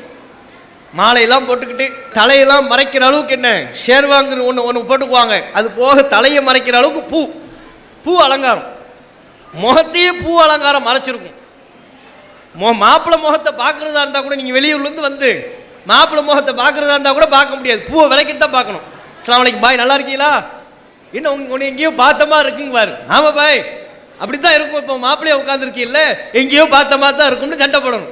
மாலையெல்லாம் போட்டுக்கிட்டு தலையெல்லாம் மறைக்கிற அளவுக்கு என்ன ஷேர்வாங்கன்னு ஒன்று போட்டுக்குவாங்க. அது போக தலையை மறைக்கிற அளவுக்கு பூ அலங்காரம், முகத்தையே பூ அலங்காரம் மறைச்சிருக்கும். மாப்பிள்ளை முகத்தை பார்க்குறதா இருந்தால் கூட நீங்கள் வெளியூர்லேருந்து வந்து மாப்பிள்ளை முகத்தை பார்க்குறதா இருந்தால் கூட பார்க்க முடியாது, பூவை விளக்கிட்டு தான் பார்க்கணும். அஸ்ஸலாமு அலைக்கும் பாய், நல்லா இருக்கீங்களா, இன்னும் உன்னை எங்கேயோ பார்த்த மாதிரி இருக்குங்க பாரு. ஆமாம் பாய், அப்படி தான் இருக்கும். இப்போ மாப்பிள்ளையை உட்காந்துருக்கீல்ல, எங்கேயோ பார்த்த மாதிரி தான் இருக்கும்னு சண்டை போடணும்.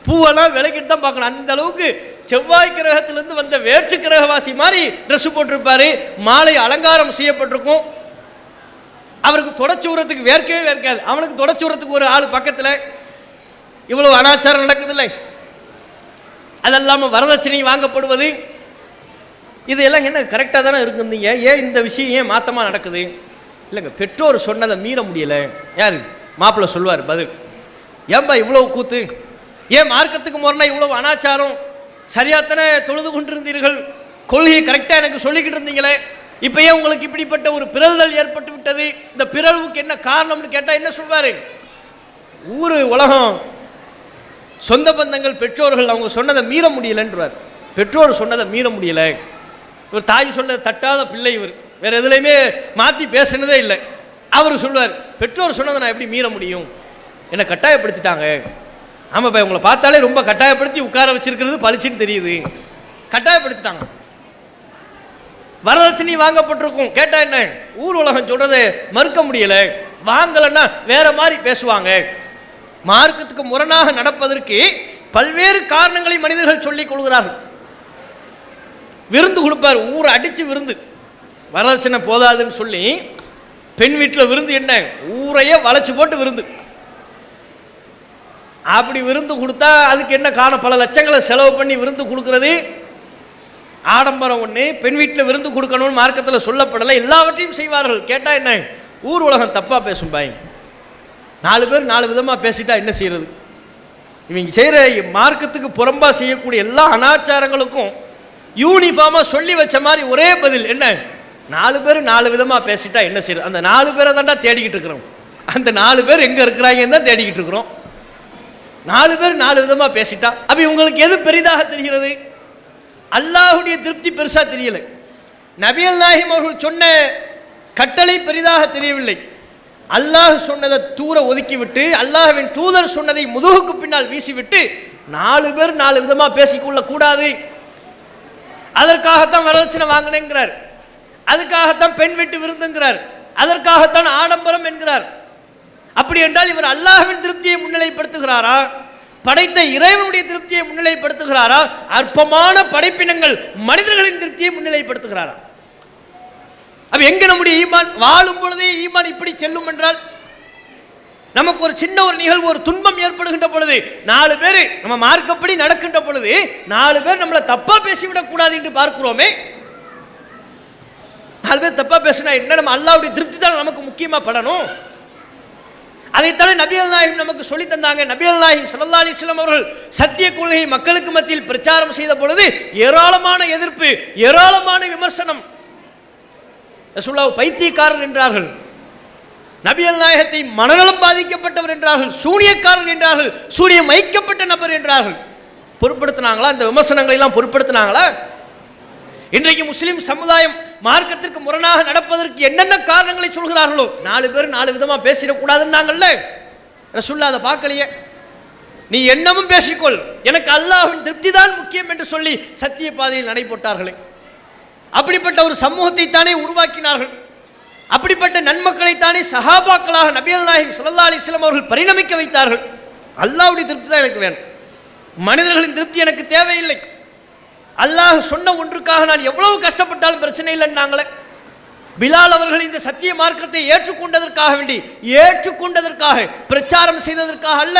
பூவெல்லாம் விளக்கிட்டு தான் பார்க்கணும். அந்த அளவுக்கு செவ்வாய் கிரகத்திலிருந்து வந்த வேற்று கிரகவாசி மாதிரி ட்ரெஸ் போட்டிருப்பாரு, மாலை அலங்காரம் செய்யப்பட்டிருக்கும். அவருக்கு தொடச்சூரத்துக்கு வேர்க்கவே வேர்க்காது. அவனுக்கு தொடச்சூரத்துக்கு ஒரு ஆள் பக்கத்தில். இவ்வளவு அனாச்சாரம் நடக்குதில்லை. அதெல்லாம வரதட்சணை வாங்கப்படுவது, இதெல்லாம் என்ன கரெக்டாக தானே இருக்குந்தீங்க, ஏன் இந்த விஷயம் ஏன் மாற்றமாக நடக்குது? இல்லைங்க, பெற்றோர் சொன்னதை மீற முடியலை. யார் மாப்பிள்ளை சொல்வார் பதில், ஏன்பா இவ்வளவு கூத்து, ஏன் மார்க்கத்துக்கு முரணா இவ்வளவு அனாச்சாரம், சரியாத்தானே தொழுது கொண்டிருந்தீர்கள், கொள்கையை கரெக்டாக எனக்கு சொல்லிக்கிட்டு இருந்தீங்களே, இப்போ ஏன் உங்களுக்கு இப்படிப்பட்ட ஒரு பிறழ்தல் ஏற்பட்டு விட்டது, இந்த பிறழ்வுக்கு என்ன காரணம்னு கேட்டால் என்ன சொல்வார்? ஊர் உலகம் சொந்த பந்தங்கள் பெற்றோர்கள் அவங்க சொன்னதை மீற முடியலைன்றார். பெற்றோர் சொன்னதை மீற முடியலை. இவர் தாய் சொல்ல தட்டாத பிள்ளை, இவர் வேற எதுலையுமே மாற்றி பேசினதே இல்லை. அவர் சொல்வார், பெற்றோர் சொன்னதை நான் எப்படி மீற முடியும், என்னை கட்டாயப்படுத்திட்டாங்க. ஆமாம் பா, உங்களை பார்த்தாலே ரொம்ப கட்டாயப்படுத்தி உட்கார வச்சிருக்கிறது பளிச்சுன்னு தெரியுது, கட்டாயப்படுத்திட்டாங்க. வரதட்சணை வாங்கப்பட்டிருக்கும், கேட்டா என்ன, ஊர் உலகம் சொல்றதை மறுக்க முடியல, வாங்கலன்னா வேற மாதிரி பேசுவாங்க. மார்க்கத்துக்கு முரணாக நடப்பதற்கு பல்வேறு காரணங்களை மனிதர்கள் சொல்லிக் கொள்கிறார்கள். விருந்து கொடுப்பார், ஊரை அடிச்சு விருந்து, வரதட்சணை போதாதுன்னு சொல்லி பெண் வீட்டில் விருந்து என்ன, ஊரையே வளைச்சு போட்டு விருந்து. அப்படி விருந்து கொடுத்தா அதுக்கு என்ன காரணம், பல லட்சங்களை செலவு பண்ணி விருந்து கொடுக்கறது ஆடம்பரம் ஒன்று. பெண் வீட்டில் விருந்து கொடுக்கணும்னு மார்க்கத்தில் சொல்லப்படலை, எல்லாவற்றையும் செய்வார்கள். கேட்டால் என்ன, ஊர் உலகம் தப்பாக பேசும் பாய், 4 பேர் 4 விதமாக பேசிட்டா என்ன செய்யறது? இவங்க செய்கிற மார்க்கத்துக்கு புறம்பா செய்யக்கூடிய எல்லா அனாச்சாரங்களுக்கும் யூனிஃபார்மாக சொல்லி வச்ச மாதிரி ஒரே பதில் என்ன, 4 பேர் 4 விதமாக பேசிட்டா என்ன செய்யறது? அந்த 4 பேரை தாண்டா தேடிக்கிட்டு இருக்கிறோம், அந்த 4 பேர் எங்கே இருக்கிறாங்கன்னு தான் தேடிக்கிட்டு இருக்கிறோம். 4 பேர் 4 விதமாக பேசிட்டா அப்போ உங்களுக்கு எது பெரிதாக தெரிகிறது? அல்லாஹுடைய திருப்தி பெருசாக தெரியலை, நபிகள் நாயகம் அவர்கள் சொன்ன கட்டளை பெரிதாக தெரியவில்லை. அல்லாஹ் சொன்னதை தூர ஒதுக்கிவிட்டு அல்லாஹ்வின் தூதர் சொன்னதை முதுகுக்கு பின்னால் வீசிவிட்டு 4 பேர் 4 விதமாக பேசிக்கொள்ள கூடாது. அதற்காகத்தான் வரதட்சணை வாங்கினேங்கிறார், அதுக்காகத்தான் பெண் வீட்டு விருந்துங்கிறார், அதற்காகத்தான் ஆடம்பரம் என்கிறார். அப்படி என்றால் இவர் அல்லாஹ்வின் திருப்தியை முன்னிலைப்படுத்துகிறாரா, படைத்த இறைவனுடைய திருப்தியை முன்னிலைப்படுத்துகிறாரா, அற்பமான படைப்பினங்கள் மனிதர்களின் திருப்தியை முன்னிலைப்படுத்துகிறாரா? அப்ப எங்க நம்முடைய ஈமான்? வாழும் பொழுதே ஈமான் இப்படி செல்லும் என்றால், நமக்கு ஒரு சின்ன ஒரு நிகழ்வு, ஒரு துன்பம் ஏற்படுகின்ற பொழுது 4 பேர் நம்ம மார்க்கப்படி நடக்கின்ற பொழுது 4 பேர் நம்மளை தப்பா பேசிவிடக் கூடாது என்று பார்க்கிறோமே. 4 பேர் தப்பா பேசினா என்ன, நம்ம அல்லாஹ்வுடைய திருப்தி தான் நமக்கு முக்கியமா படணும். அதைத்தானே நபிகள் நாயகம் நமக்கு சொல்லி தந்தாங்க. நபிகள் நாயகம் ஸல்லல்லாஹு அலைஹி வஸல்லம் அவர்கள் சத்திய கொள்கையை மக்களுக்கு மத்தியில் பிரச்சாரம் செய்த பொழுது ஏராளமான எதிர்ப்பு, ஏராளமான விமர்சனம். ரசூலுல்லாஹ் பைத்தியக்காரர் என்றார்கள், நபிகள் நாயகத்தை மனநலம் பாதிக்கப்பட்டவர் என்றார்கள், சூனியக்காரர் என்றார்கள், சூனியம் வைக்கப்பட்ட நபர் என்றார்கள். பொருட்படுத்தினாங்களா? இந்த விமர்சனங்களை எல்லாம் பொருட்படுத்தினாங்களா? இன்றைக்கு முஸ்லிம் சமுதாயம் மார்க்கத்திற்கு முரணாக நடப்பதற்கு என்னென்ன காரணங்களை சொல்கிறார்களோ 4 பேர் 4 விதமா பேசிடக்கூடாதுன்னாங்கல்ல, ரசூலுல்லாஹ் அதை பார்க்கலையே. நீ என்னமும் பேசிக்கொள், எனக்கு அல்லாஹ்வின் திருப்தி தான் முக்கியம் என்று சொல்லி சத்திய பாதையில் நடைபோட்டார்களே. அப்படிப்பட்ட ஒரு சமூகத்தை தானே உருவாக்கினார்கள். அப்படிப்பட்ட நன்மக்களை தானே சஹாபாக்களாக நபிகள் நாயகம் ஸல்லல்லாஹு அலைஹி வஸல்லம் அவர்கள் பரிணமிக்க வைத்தார்கள். அல்லாஹ்வுடைய திருப்தி தான் எனக்கு வேணும், மனிதர்களின் திருப்தி எனக்கு தேவையில்லை. அல்லாஹ் சொன்ன ஒன்றுக்காக நான் எவ்வளவு கஷ்டப்பட்டாலும் பிரச்சனை இல்லைன்னாங்களே. பிலால் அவர்கள் இந்த சத்திய மார்க்கத்தை ஏற்றுக்கொண்டதற்காக பிரச்சாரம் செய்ததற்காக அல்ல,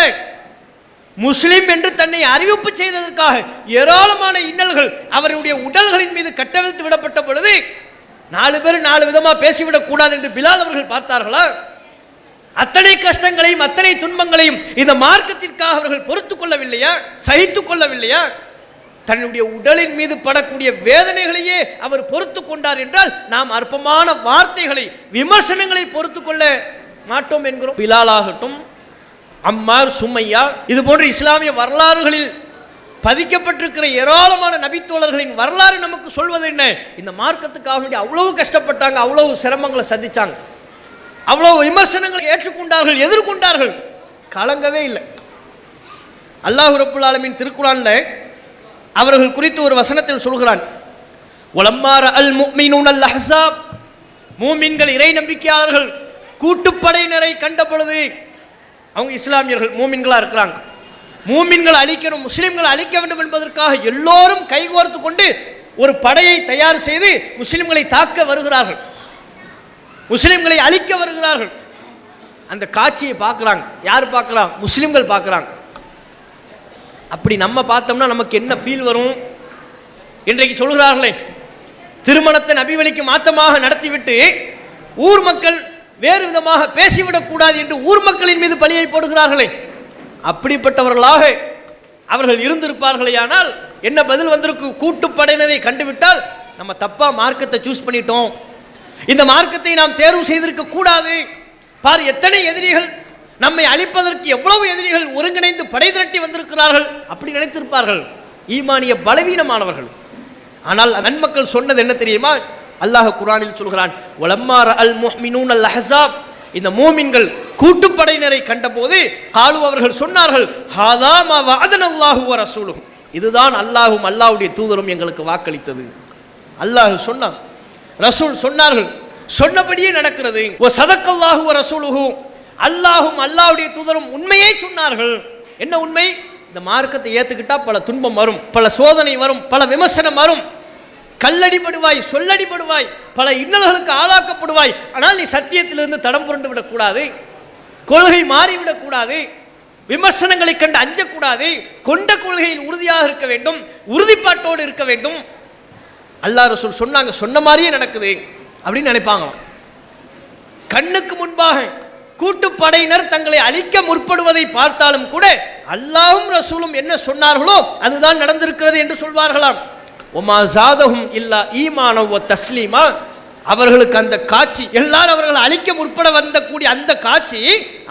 முஸ்லிம் என்று தன்னை அறிவிப்பு செய்ததற்காக ஏராளமான இன்னல்கள் அவருடைய உடல்களின் மீது கட்டவிழ்த்து விடப்பட்ட பொழுது 4 பேர் 4 விதமா பேசிவிடக் கூடாது என்று பிலால் அவர்கள் பார்த்தார்களா? அத்தனை கஷ்டங்களையும் அத்தனை துன்பங்களையும் இந்த மார்க்கத்திற்காக அவர்கள் பொறுத்துக் கொள்ளவில்லையா, சகித்துக் கொள்ளவில்லையா? தன்னுடைய உடலின் மீது படக்கூடிய வேதனைகளையே அவர் பொறுத்து கொண்டார் என்றால் நாம் அற்பமான வார்த்தைகளை விமர்சனங்களை பொறுத்து கொள்ள மாட்டோம் என்கிறோம். பிலால் ஆகட்டும், அம்மார், சுமையா, இது போன்ற இஸ்லாமிய வரலாறுகளில் பதிக்கப்பட்டிருக்கிற ஏராளமான நபித்தோழர்களின் வரலாறு நமக்கு சொல்வது என்ன? இந்த மார்க்கத்துக்காக வேண்டி அவ்வளவு கஷ்டப்பட்டாங்க, அவ்வளவு சிரமங்களை சந்திச்சாங்க, அவ்வளவு விமர்சனங்களை ஏற்றுக்கொண்டார்கள், எதிர்கொண்டார்கள், கலங்கவே இல்லை. அல்லாஹ் ரப்புல் ஆலமீன் திருக்குர்ஆன்ல அவர்கள் குறித்து ஒரு வசனத்தில் சொல்கிறான், வலம்மா ரஅல் முஃமினூன அல் அஹ்ஸாப், மூமின்கள் இறை நம்பிக்கையாளர்கள் கூட்டுப்படையினரை கண்ட பொழுது, அவங்க இஸ்லாமியர்கள் மூமின்களா இருக்கிறாங்க, மூமின்களை அழிக்கணும், முஸ்லிம்களை அழிக்க வேண்டும் என்பதற்காக எல்லோரும் கைகோர்த்து கொண்டு ஒரு படையை தயார் செய்து முஸ்லிம்களை தாக்க வருகிறார்கள், முஸ்லிம்களை அழிக்க வருகிறார்கள். அந்த காட்சியை பார்க்குறாங்க. யார் பார்க்குறாங்க? முஸ்லிம்கள் பார்க்குறாங்க. அப்படி நம்ம பார்த்தோம்னா நமக்கு என்ன ஃபீல் வரும்? இன்றைக்கு சொல்கிறார்களே, திருமணத்தை நபி வழிக்கு மாத்தமாக நடத்திவிட்டு ஊர் மக்கள் வேறு விதமாக பேசிவிடக்கூடாது என்று ஊர் மக்களின் மீது பழியை போடுகிறார்களே, அப்படிப்பட்டவர்களாக அவர்கள் இருந்திருப்பார்களே, ஆனால் என்ன பதில் வந்திருக்கு? கூட்டுப்படையினரை கண்டுவிட்டால் நம்ம தப்பா மார்க்கத்தை சூஸ் பண்ணிட்டோம், இந்த மார்க்கத்தை நாம் தேர்வு செய்திருக்க கூடாது, பார் எத்தனை எதிரிகள், நம்மை அழிப்பதற்கு எவ்வளவு எதிரிகள் ஒருங்கிணைந்து படை திரட்டி வந்திருக்கிறார்கள், அப்படி நினைத்திருப்பார்கள் ஈமானிய பலவீனமானவர்கள். ஆனால் நன்மக்கள் சொன்னது என்ன தெரியுமா? அல்லாஹ் குர்ஆனில் சொல்கிறான், வலம்மா ரஅல் முஃமினூன அல் அஹ்ஸாப், இந்த மூமின்கள் கூட்டுப்படையினரை கண்டபோது காலு, அவர்கள் சொன்னார்கள், ஹாதா மா வஅதனல்லாஹு வ ரசூலுஹு, இதுதான் அல்லாஹ்வும் அல்லாஹ்வுடைய தூதரும் எங்களுக்கு வாக்களித்தது. அல்லாஹ் சொன்னான், ரசூல் சொன்னார்கள், சொன்னபடியே நடக்கிறது. வ ஸதக்கல்லாஹு வ ரசூலுஹு, அல்லாஹ்வும் அல்லாஹ்வுடைய தூதரும் உண்மையை சொன்னார்கள். என்ன உண்மை? இந்த மார்க்கத்தை ஏத்துக்கிட்டா பல துன்பம் வரும், பல சோதனை வரும், பல விமர்சனம் வரும், கல்லடிபடுவாய், சொல்லடிபடுவாய், பல இன்னல்களுக்கு ஆளாக்கப்படுவாய். ஆனால் நீ சத்தியத்திலிருந்து தடம் புரண்டு விடக்கூடாது, கொள்கை மாறிவிடக்கூடாது, விமர்சனங்களை கண்டு அஞ்சக்கூடாது, கொண்ட கொள்கையில் உறுதியாக இருக்க வேண்டும், உறுதிப்பாட்டோடு இருக்க வேண்டும். அல்லாஹ் ரசூல் சொன்னாங்க, சொன்ன மாதிரியே நடக்குது அப்படின்னு நினைப்பாங்களாம். கண்ணுக்கு முன்பாக கூட்டுப்படையினர் தங்களை அழிக்க முற்படுவதை பார்த்தாலும் கூட அல்லாஹ்வும் ரசூலும் என்ன சொன்னார்களோ அதுதான் நடந்திருக்கிறது என்று சொல்வார்களாம். ஒமா ஜாதஹும் இல்லா ஈமானவ் வ தஸ்லீமா, அவர்களுக்கு அந்த காட்சி, எல்லாரும் அவர்கள் அழிக்க முற்பட வந்த கூடிய அந்த காட்சி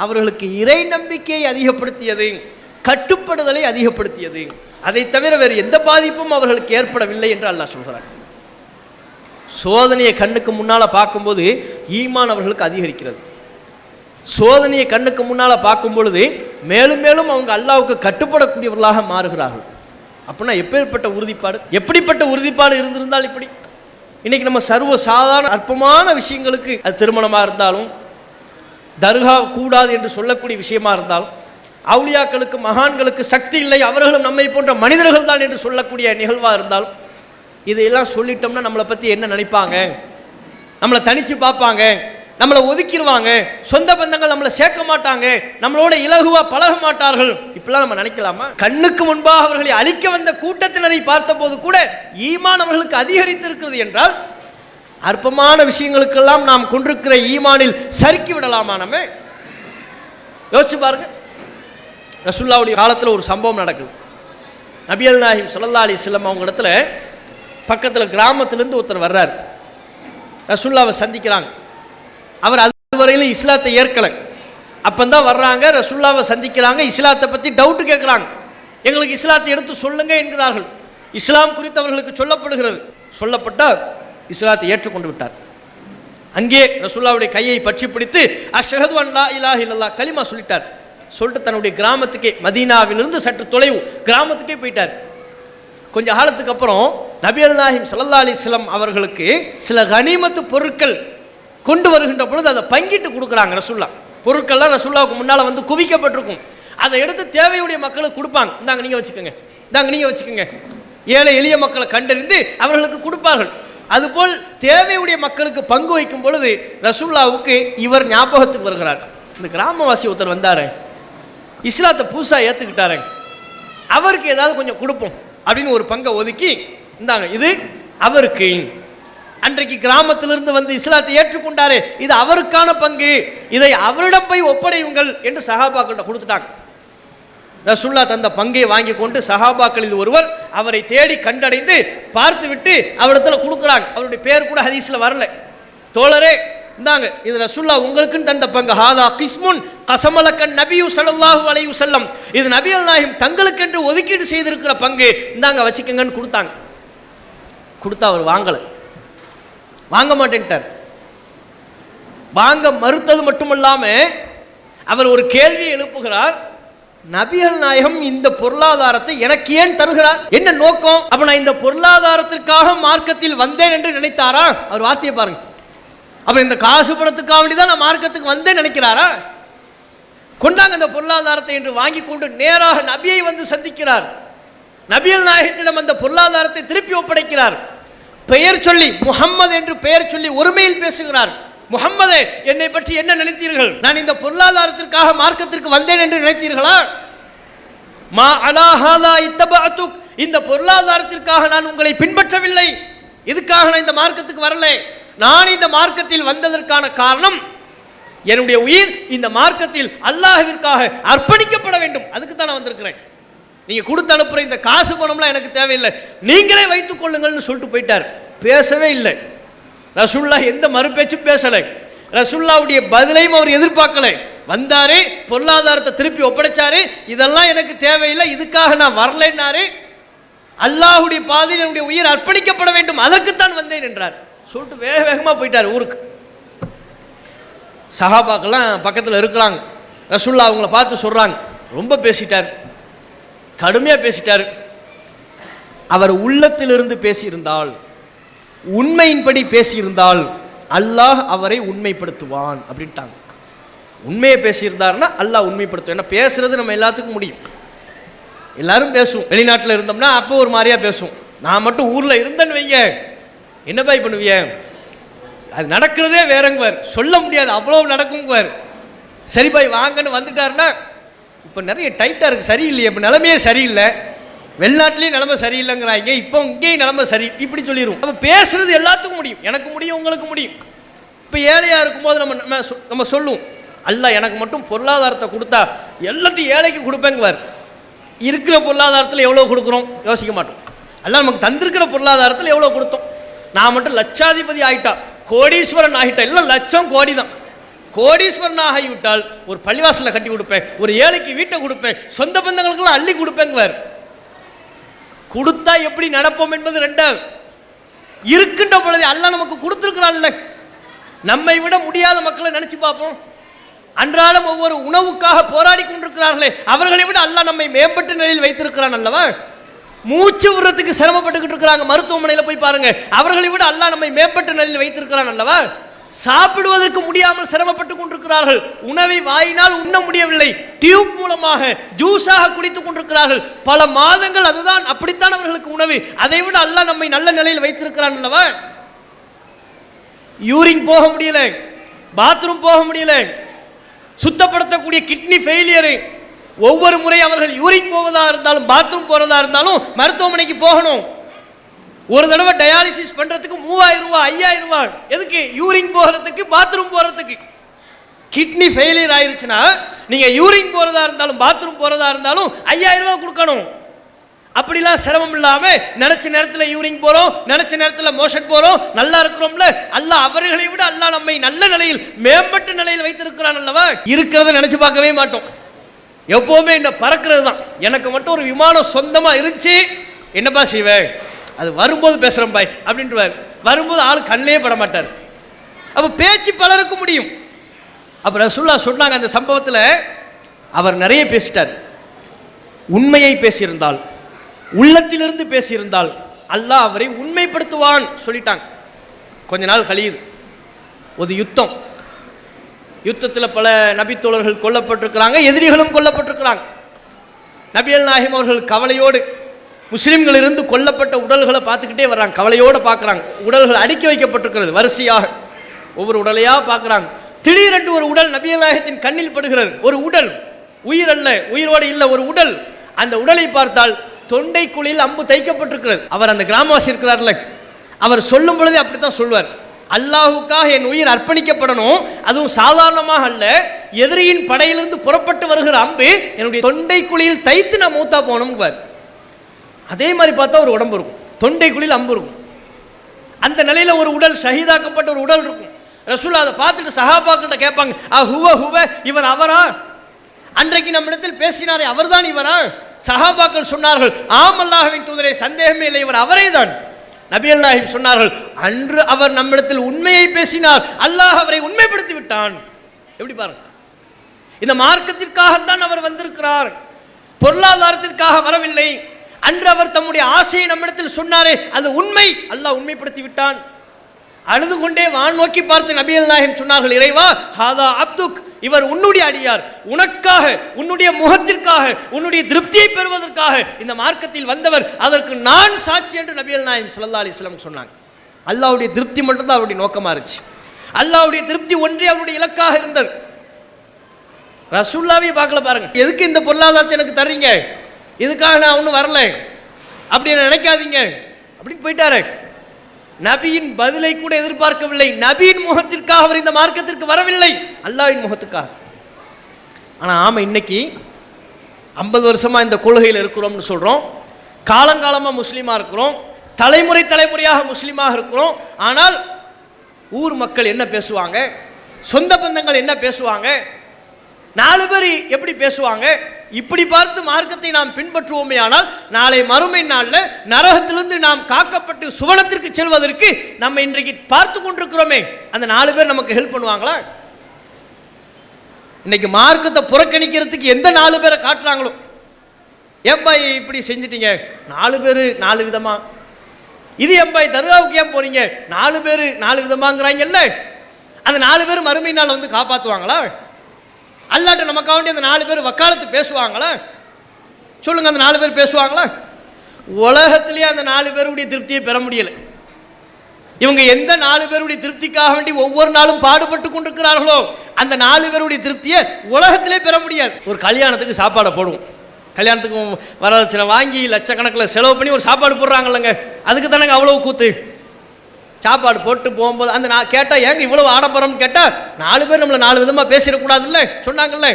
அவர்களுக்கு இறை நம்பிக்கையை அதிகப்படுத்தியது, கட்டுப்படுதலை அதிகப்படுத்தியது. அதை தவிர வேறு எந்த பாதிப்பும் அவர்களுக்கு ஏற்படவில்லை என்று அல்லாஹ் சொல்கிறார். சோதனையை கண்ணுக்கு முன்னால பார்க்கும்போது ஈமான் அவர்களுக்கு அதிகரிக்கிறது. சோதனையை கண்ணுக்கு முன்னால பார்க்கும் பொழுது மேலும் மேலும் அவங்க அல்லாஹ்வுக்கு கட்டுப்படக்கூடியவர்களாக மாறுகிறார்கள். அப்படின்னா எப்பேற்பட்ட உறுதிப்பாடு, எப்படிப்பட்ட உறுதிப்பாடு இருந்திருந்தால் இப்படி? இன்னைக்கு நம்ம சர்வ சாதாரண அற்பமான விஷயங்களுக்கு, அது திருமணமாக இருந்தாலும், தர்கா கூடாது என்று சொல்லக்கூடிய விஷயமா இருந்தாலும், அவுலியாக்களுக்கு மகான்களுக்கு சக்தி இல்லை, அவர்களும் நம்மை போன்ற மனிதர்கள் தான் என்று சொல்லக்கூடிய நிகழ்வாக இருந்தாலும், இதையெல்லாம் சொல்லிட்டோம்னா நம்மளை பற்றி என்ன நினைப்பாங்க? நம்மளை தனிச்சு பார்ப்பாங்க, நம்மளை ஒதுக்கிடுவாங்க, சொந்த பந்தங்கள் நம்மளை சேர்க்க மாட்டாங்க, நம்மளோட இலகுவா பழக மாட்டார்கள், இப்பெல்லாம் நம்ம நினைக்கலாமா? கண்ணுக்கு முன்பாக அவர்களை அழிக்க வந்த கூட்டத்தினரை பார்த்த போது கூட ஈமான் அவர்களுக்கு அதிகரித்திருக்கிறது என்றால், அற்பமான விஷயங்களுக்கெல்லாம் நாம் கொண்டிருக்கிற ஈமானில் சறுக்கி விடலாமா? நம்ம யோசிச்சு பாருங்க. ரசூலுல்லாஹ்வுடைய காலத்தில் ஒரு சம்பவம் நடக்குது. நபிகள் நாயகம் ஸல்லல்லாஹு அலைஹி வஸல்லம் அவங்க இடத்துல பக்கத்தில் கிராமத்திலிருந்து ஒருத்தர் வர்றார். ரசூலுல்லாஹ்வை சந்திக்கிறாங்க. அவர் அதுவரையிலும் இஸ்லாத்தை ஏற்கலை. அப்பந்தான் வர்றாங்க, ரசூலுல்லாஹ்வை சந்திக்கிறாங்க, இஸ்லாத்தை பற்றி டவுட்டு கேட்குறாங்க. எங்களுக்கு இஸ்லாத்தை எடுத்து சொல்லுங்க என்கிறார்கள். இஸ்லாம் குறித்து அவர்களுக்கு சொல்லப்படுகிறது. சொல்லப்பட்டால் இஸ்லாத்தை ஏற்றுக்கொண்டு விட்டார். அங்கே ரசூலுல்லாஹ்வுடைய கையை பற்றி பிடித்து அஷ்ஹது அன் லா இலாஹ இல்லல்லாஹ் கலிமா சொல்லிட்டார். சொல்லிட்டு தன்னுடைய கிராமத்துக்கே, மதீனாவிலிருந்து சற்று தொலைவு கிராமத்துக்கே போயிட்டார். கொஞ்ச காலத்துக்கு அப்புறம் நபிகள் நாயகம் ஸல்லல்லாஹு அலைஹி வஸல்லம் அவர்களுக்கு சில கனிமத்து பொருட்கள் கொண்டு வருகின்ற பொழுது அதை பங்கிட்டு கொடுக்குறாங்க. ரசூலுல்லாஹ் பொருட்கள்லாம் ரசூலுல்லாஹ்வுக்கு முன்னால் வந்து குவிக்கப்பட்டிருக்கும். அதை எடுத்து தேவையுடைய மக்களுக்கு கொடுப்பாங்க. இந்தாங்க நீங்கள் வச்சுக்கோங்க, இந்தாங்க நீங்கள் வச்சுக்கோங்க. ஏழை எளிய மக்களை கண்டறிந்து அவர்களுக்கு கொடுப்பார்கள். அதுபோல் தேவையுடைய மக்களுக்கு பங்கு வைக்கும் பொழுது ரசூலுல்லாஹ்வுக்கு இவர் ஞாபகத்துக்கு வருகிறார். இந்த கிராமவாசி ஒருத்தர் வந்தார், இஸ்லாத்தை புதுசாக ஏற்றுக்கிட்டாரு, அவருக்கு ஏதாவது கொஞ்சம் கொடுப்போம் அப்படின்னு ஒரு பங்கை ஒதுக்கி, இந்தாங்க இது அவருக்கு, அன்றைக்கு கிராமத்திலிருந்து வந்து இஸ்லாத்தை ஏற்றுக்கொண்டாரு, இது அவருக்கான பங்கு, இதை அவரிடம் போய் ஒப்படையுங்கள் என்று சஹாபாக்கள்கிட்ட கொடுத்துட்டாங்க. ரசூலுல்லாஹ் தந்த பங்கை வாங்கி கொண்டு சஹாபாக்களில் ஒருவர் அவரை தேடி கண்டடைந்து பார்த்து விட்டு அவரிடத்துல கொடுக்குறாங்க. அவருடைய பேர் கூட ஹதீஸ்ல வரல. தோழரே, இந்தாங்க இது ரசூலுல்லாஹ் உங்களுக்குன்னு தந்த பங்கு, ஹாதா கிஸ்முன் கஸமலக்கன் நபியு ஸல்லல்லாஹு அலைஹி வஸல்லம், இது நபிகள் நாயகம் தங்களுக்கென்று ஒதுக்கீடு செய்திருக்கிற பங்கு, இந்தாங்க வச்சுக்கங்கன்னு கொடுத்தாங்க. கொடுத்தா அவர் வாங்கல, வாங்க மாட்டேன்ட்டார். வாங்க மறுத்தது மட்டுமல்லாம அவர் ஒரு கேள்வியை எழுப்புகிறார், நபிகள் நாயகம் இந்த பொருளாதாரத்தை எனக்கு ஏன் தருகிறார், என்ன நோக்கம்? அப்ப நான் இந்த பொருளாதாரத்திற்காக மார்க்கத்தில் வந்தேன் என்று நினைத்தாரா? அவர் வார்த்தையை பாருங்க. அப்ப இந்த காசு பணத்துக்காக வேண்டிதான் நான் மார்க்கத்துக்கு வந்தேன் நினைக்கிறாரா? கொண்டாங்க இந்த பொருளாதாரத்தை என்று வாங்கி கொண்டு நேராக நபியை வந்து சந்திக்கிறார். நபிகள் நாயகத்திடம் அந்த பொருளாதாரத்தை திருப்பி ஒப்படைக்கிறார். பெயர் சொல்லி முஹம்மது என்று பெயர் சொல்லி ஒருமையில் பேசுகிறார். முஹம்மதே, என்னை பற்றி என்ன நினைத்தீர்கள்? நான் இந்த பொருளாதாரத்திற்காக மார்க்கத்திற்கு வந்தேன் என்று நினைத்தீர்களா? மா அலா ஹாதா இத்தபஅதுக், இந்த பொருளாதாரத்திற்காக நான் உங்களை பின்பற்றவில்லை. இதுக்காக நான் இந்த மார்க்கத்துக்கு வரல. நான் இந்த மார்க்கத்தில் வந்ததற்கான காரணம், என்னுடைய உயிர் இந்த மார்க்கத்தில் அல்லாஹ்விற்காக அர்ப்பணிக்கப்பட வேண்டும். அதுக்கு தான் நான் வந்திருக்கிறேன். நீங்க கொடுத்து அனுப்புற இந்த காசு பணம்லாம் எனக்கு தேவையில்லை, நீங்களே வைத்துக் கொள்ளுங்கள்னு சொல்லிட்டு போயிட்டார். பேசவே இல்லை. ரசூலுல்லாஹ் எந்த மறுபேச்சும் பேசலை. ரசூலுல்லாஹ்வுடைய பதிலையும் அவர் எதிர்பார்க்கல. வந்தாரு, பொருளாதாரத்தை திருப்பி ஒப்படைச்சாரு. இதெல்லாம் எனக்கு தேவையில்லை, இதுக்காக நான் வரலைன்னாரு. அல்லாஹ்வுடைய பாதையில் என்னுடைய உயிர் அர்ப்பணிக்கப்பட வேண்டும், அதற்குத்தான் வந்தேன் என்றார். சொல்லிட்டு வேக வேகமா போயிட்டார் ஊருக்கு. சஹாபாக்கெல்லாம் பக்கத்தில் இருக்கிறாங்க. ரசூலுல்லாஹ் அவங்கள பார்த்து சொல்றாங்க, ரொம்ப பேசிட்டார், கடுமையா பேசிட்டார். அவர் உள்ளத்திலிருந்து பேசியிருந்தால், உண்மையின்படி பேசியிருந்தால் அல்லாஹ் அவரை உண்மைப்படுத்துவான் அப்படின்ட்டாங்க. உண்மையை பேசியிருந்தாருன்னா அல்லாஹ் உண்மைப்படுத்தும். ஏன்னா பேசுறது நம்ம எல்லாத்துக்கும் முடியும், எல்லாரும் பேசுவோம். வெளிநாட்டில் இருந்தோம்னா அப்போ ஒரு மாதிரியா பேசுவோம். நான் மட்டும் ஊர்ல இருந்தேன்னு வைங்க, என்ன பாய் பண்ணுவிய, அது நடக்கிறதே வேறங்குவார், சொல்ல முடியாது, அவ்வளவு நடக்குங்குவார். சரி பாய் வாங்கன்னு வந்துட்டாருன்னா, இப்போ நிறைய டைட்டா இருக்கு, சரியில்லையே, இப்போ நிலைமையே சரியில்லை, வெளிநாட்டிலேயே நிலைமை சரியில்லைங்கிறாங்க, இப்போ இங்கேயும் நிலைமை சரி, இப்படி சொல்லிடுவோம். அப்போ பேசுறது எல்லாத்துக்கும் முடியும், எனக்கு முடியும், உங்களுக்கு முடியும். இப்போ ஏழையா இருக்கும்போது நம்ம சொல்லுவோம், அல்லாஹ் எனக்கு மட்டும் பொருளாதாரத்தை கொடுத்தா எல்லாத்தையும் ஏழைக்கு கொடுப்பேங்குவார். இருக்கிற பொருளாதாரத்தில் எவ்வளோ கொடுக்குறோம் யோசிக்க மாட்டோம். அல்லாஹ் நமக்கு தந்திருக்கிற பொருளாதாரத்தில் எவ்வளோ கொடுத்தோம். நான் மட்டும் லட்சாதிபதி ஆகிட்டா, கோடீஸ்வரன் ஆகிட்டா, எல்லாம் லட்சம் கோடி தான். கோடீஸ்வரனாக ஆகிவிட்டால் ஒரு பள்ளிவாசலை கட்டி கொடுப்பேன், ஒரு ஏழைக்கு வீட்டை கொடுப்பேன், சொந்த பந்தங்களுக்கெல்லாம் அள்ளி கொடுப்பேங்குவார். கொடுத்தா எப்படி நடப்போம் என்பது ரெண்டாவது. இருக்கின்ற பொழுது அல்லாஹ் நமக்கு கொடுத்திருக்கிறான்ல, நம்மை விட முடியாத மக்களை நினைச்சு பார்ப்போம். அன்றாடம் ஒவ்வொரு உணவுக்காக போராடி கொண்டிருக்கிறார்களே, அவர்களை விட அல்லாஹ் நம்மை மேம்பட்ட நிலையில் வைத்திருக்கிறான் அல்லவா. மூச்சு விடுறதுக்கு சிரமப்பட்டுக்கிட்டு இருக்கிறாங்க, மருத்துவமனையில் போய் பாருங்க, அவர்களை விட அல்லாஹ் நம்மை மேம்பட்ட நிலையில் வைத்திருக்கிறான் அல்லவா. சாப்பிடுவதற்கு முடியாமல் சிரமப்பட்டு கொண்டிருக்கிறார்கள், உணவை வாயினால் உண்ண முடியவில்லை, டியூப் மூலமாக ஜூஸாக குடித்துக் கொண்டிருக்கிறார்கள், பல மாதங்கள் அதுதான், அப்படித்தான் அவர்களுக்கு உணவு. அதை விட அல்லாஹ் நம்மை நல்ல நிலையில் வைத்திருக்கிறான் அல்லவா. யூரின் போக முடியல, பாத்ரூம் போக முடியல, சுத்தப்படுத்தக்கூடிய கிட்னி ஃபெயிலியர், ஒவ்வொரு முறை அவர்கள் யூரின் போவதா இருந்தாலும் பாத்ரூம் போறதா இருந்தாலும் மருத்துவமனைக்கு போகணும். ஒரு தடவை டயாலிசிஸ் பண்றதுக்கு 3000 ரூபாய் 5000 ரூபாய். எதுக்கு? யூரின் போகிறதுக்கு, பாத்ரூம் போறதுக்கு. கிட்னி ஃபெயிலியர் ஆயிருச்சுன்னா நீங்க யூரின் போறதா இருந்தாலும் பாத்ரூம் போறதா இருந்தாலும் 5000 ரூபாய் கொடுக்கணும். அப்படிலாம் சிரமம் இல்லாம நினைச்ச நேரத்தில் யூரின் போறோம், நினைச்ச நேரத்தில் மோஷன் போறோம், நல்லா இருக்கிறோம்ல. அல்லாஹ் அவர்களை விட அல்லாஹ் நம்மை நல்ல நிலையில் மேம்பட்ட நிலையில் வைத்திருக்கிறான் அல்லவா. இருக்கிறத நினைச்சு பார்க்கவே மாட்டோம், எப்பவுமே இந்த பறக்கிறது தான். எனக்கு மட்டும் ஒரு விமானம் சொந்தமா இருந்துச்சு என்னப்பா செய்வேன், அது வரும்போது பேசுறேன் பாய் அப்படின்ட்டு, வரும்போது ஆள் கண்ணிலே பட மாட்டார். அப்ப பேச்சு பலருக்கு முடியும். அப்ப ரசூலுல்லாஹ் சொன்னாங்க அந்த சம்பவத்தில், அவர் நிறைய பேசிட்டார். உண்மையை பேசியிருந்தால், உள்ளத்திலிருந்து பேசியிருந்தால் அல்லாஹ் அவரை உண்மைப்படுத்துவான் சொல்லிட்டாங்க. கொஞ்ச நாள் கழியுது, ஒரு யுத்தம். யுத்தத்தில் பல நபித்தோழர்கள் கொல்லப்பட்டிருக்கிறாங்க, எதிரிகளும் கொல்லப்பட்டிருக்கிறாங்க. நபிகள் நாயகம் அவர்கள் கவலையோடு முஸ்லிம்கள் இருந்து கொல்லப்பட்ட உடல்களை பார்த்துக்கிட்டே வர்றாங்க, கவலையோடு பார்க்குறாங்க. உடல்கள் அடுக்கி வைக்கப்பட்டிருக்கிறது வரிசையாக, ஒவ்வொரு உடலையாக பார்க்குறாங்க. திடீரென்று ஒரு உடல் நபிகள் நாயகத்தின் கண்ணில் படுகிறது. ஒரு உடல், உயிர் அல்ல, உயிரோடு இல்லை, ஒரு உடல். அந்த உடலை பார்த்தால் தொண்டை குழியில் அம்பு தைக்கப்பட்டிருக்கிறது. அவர் அந்த கிராமவாசி இருக்கிறார்ல, அவர் சொல்லும் பொழுதே அப்படித்தான் சொல்வார், அல்லாஹுக்காக என் உயிர் அர்ப்பணிக்கப்படணும், அதுவும் சாதாரணமாக அல்ல, எதிரியின் படையிலிருந்து புறப்பட்டு வருகிற அம்பு என்னுடைய தொண்டை குழியில் தைத்து நான் மூத்தா போகணும்பார். அதே மாதிரி பார்த்தா ஒரு உடம்பு இருக்கும், தொண்டை குழியில் அம்பு இருக்கும். அந்த நிலையில் ஒரு உடல், ஷஹீதாக்கப்பட்ட ஒரு உடல் இருக்கும். ரசூலுல்லாஹ் அதை பார்த்துட்டு சஹாபாக்கிட்ட கேட்பாங்க, ஹுவ இவர் அவரா? அன்றைக்கு நம்மிடத்தில் பேசினாரே அவர்தான் இவரா? சஹாபாக்கள் சொன்னார்கள், ஆம் அல்லாஹ்வின் தூதரே, சந்தேகமே இல்லை, இவர் அவரே தான். நபிகள் நாயகம் சொன்னார்கள், அன்று அவர் நம்மிடத்தில் உண்மையை பேசினார், அல்லாஹ் அவரை உண்மைப்படுத்தி விட்டான். எப்படி பாருங்க, இந்த மார்க்கத்திற்காகத்தான் அவர் வந்திருக்கிறார், பொருளாதாரத்திற்காக வரவில்லை. அன்று அவர் தம்முடைய ஆசையை நம்மிடத்தில் சொன்னாரே, அது உண்மை, அல்லாஹ் உண்மைப்படுத்தி விட்டான். அழுது கொண்டே வான் நோக்கி பார்த்து நபிகள் நாயகம் சொன்னார்கள், இறைவா, ஹாதா அப்துக், இவர் உன்னுடைய அடியார், உனக்காக, உன்னுடைய முகத்திற்காக, உன்னுடைய திருப்தியை பெறுவதற்காக இந்த மார்க்கத்தில் வந்தவர், அதற்கு நான் சாட்சி என்று நபிகள் நாயகம் ஸல்லல்லாஹு அலைஹி வஸல்லம் சொன்னாங்க. அல்லாஹ்வுடைய திருப்தி மட்டும்தான் அவருடைய நோக்கமா இருந்துச்சு. அல்லாஹ்வுடைய திருப்தி ஒன்றே அவருடைய இலக்காக இருந்தது. ரசூலுல்லாஹ்வை பார்க்கல பாருங்க, எதுக்கு இந்த பொருளாதாரத்தை எனக்கு தர்றீங்க, இதுக்காக நான் ஒன்றும் வரல அப்படின்னு நினைக்காதீங்க அப்படின்னு போயிட்டாரு. நபியின் பதிலை கூட எதிர்பார்க்கவில்லை. நபியின் முகத்திற்காக அவர் இந்த மார்க்கத்திற்கு வரவில்லை, அல்லாஹ்வின் முகத்துக்காக. ஆனா ஆமா, இன்னைக்கு 50 வருஷமா இந்த கொள்கையில் இருக்கிறோம்னு சொல்றோம், காலங்காலமா முஸ்லீமா இருக்கிறோம், தலைமுறை தலைமுறையாக முஸ்லீமாக இருக்கிறோம். ஆனால் ஊர் மக்கள் என்ன பேசுவாங்க, சொந்த பந்தங்கள் என்ன பேசுவாங்க, 4 பேர் எப்படி பேசுவாங்க, இப்படி பார்த்து மார்க்கத்தை நாம் பின்பற்றுவோமே ஆனால் நாளை மறுமை நாளில் நரகத்திலிருந்து நாம் காக்கப்பட்டு சுவனத்திற்கு செல்வதற்கு நம்ம இன்றைக்கு பார்த்து கொண்டிருக்கிறோமே, அந்த 4 பேர் நமக்கு ஹெல்ப் பண்ணுவாங்களா? இன்னைக்கு மார்க்கத்தை புறக்கணிக்கிறதுக்கு எந்த 4 பேரை காட்டுறாங்களோ, ஏம்பாய் இப்படி செஞ்சிட்டீங்க, 4 பேர் 4 விதமா, இது ஏம்பாய் தர்காவுக்கு ஏன் போறீங்க, 4 பேர் 4 விதமாங்கிறாங்கல்ல, அந்த 4 பேர் மறுமை நாள் வந்து காப்பாற்றுவாங்களா? அல்லாட்ட நமக்காக வேண்டி அந்த 4 பேர் வக்காலத்து பேசுவாங்களா? சொல்லுங்க, அந்த 4 பேர் பேசுவாங்களா? உலகத்திலேயே அந்த 4 பேருடைய திருப்தியை பெற முடியல. இவங்க எந்த 4 பேருடைய திருப்திக்காக வேண்டி ஒவ்வொரு நாளும் பாடுபட்டு கொண்டிருக்கிறார்களோ, அந்த 4 பேருடைய திருப்தியை உலகத்திலே பெற முடியாது. ஒரு கல்யாணத்துக்கு சாப்பாடை போடுவோம், கல்யாணத்துக்கு வரதட்சணை வாங்கி லட்சக்கணக்கில் செலவு பண்ணி ஒரு சாப்பாடு போடுறாங்கல்லங்க, அதுக்கு தானேங்க அவ்வளவு கூத்து. சாப்பாடு போட்டு போகும்போது அந்த நான் கேட்டால், ஏங்க இவ்வளவு ஆடம்பரம்னு கேட்டால், 4 பேர் நம்மளை 4 விதமாக பேசிடக்கூடாதுல்ல சொன்னாங்கல்ல.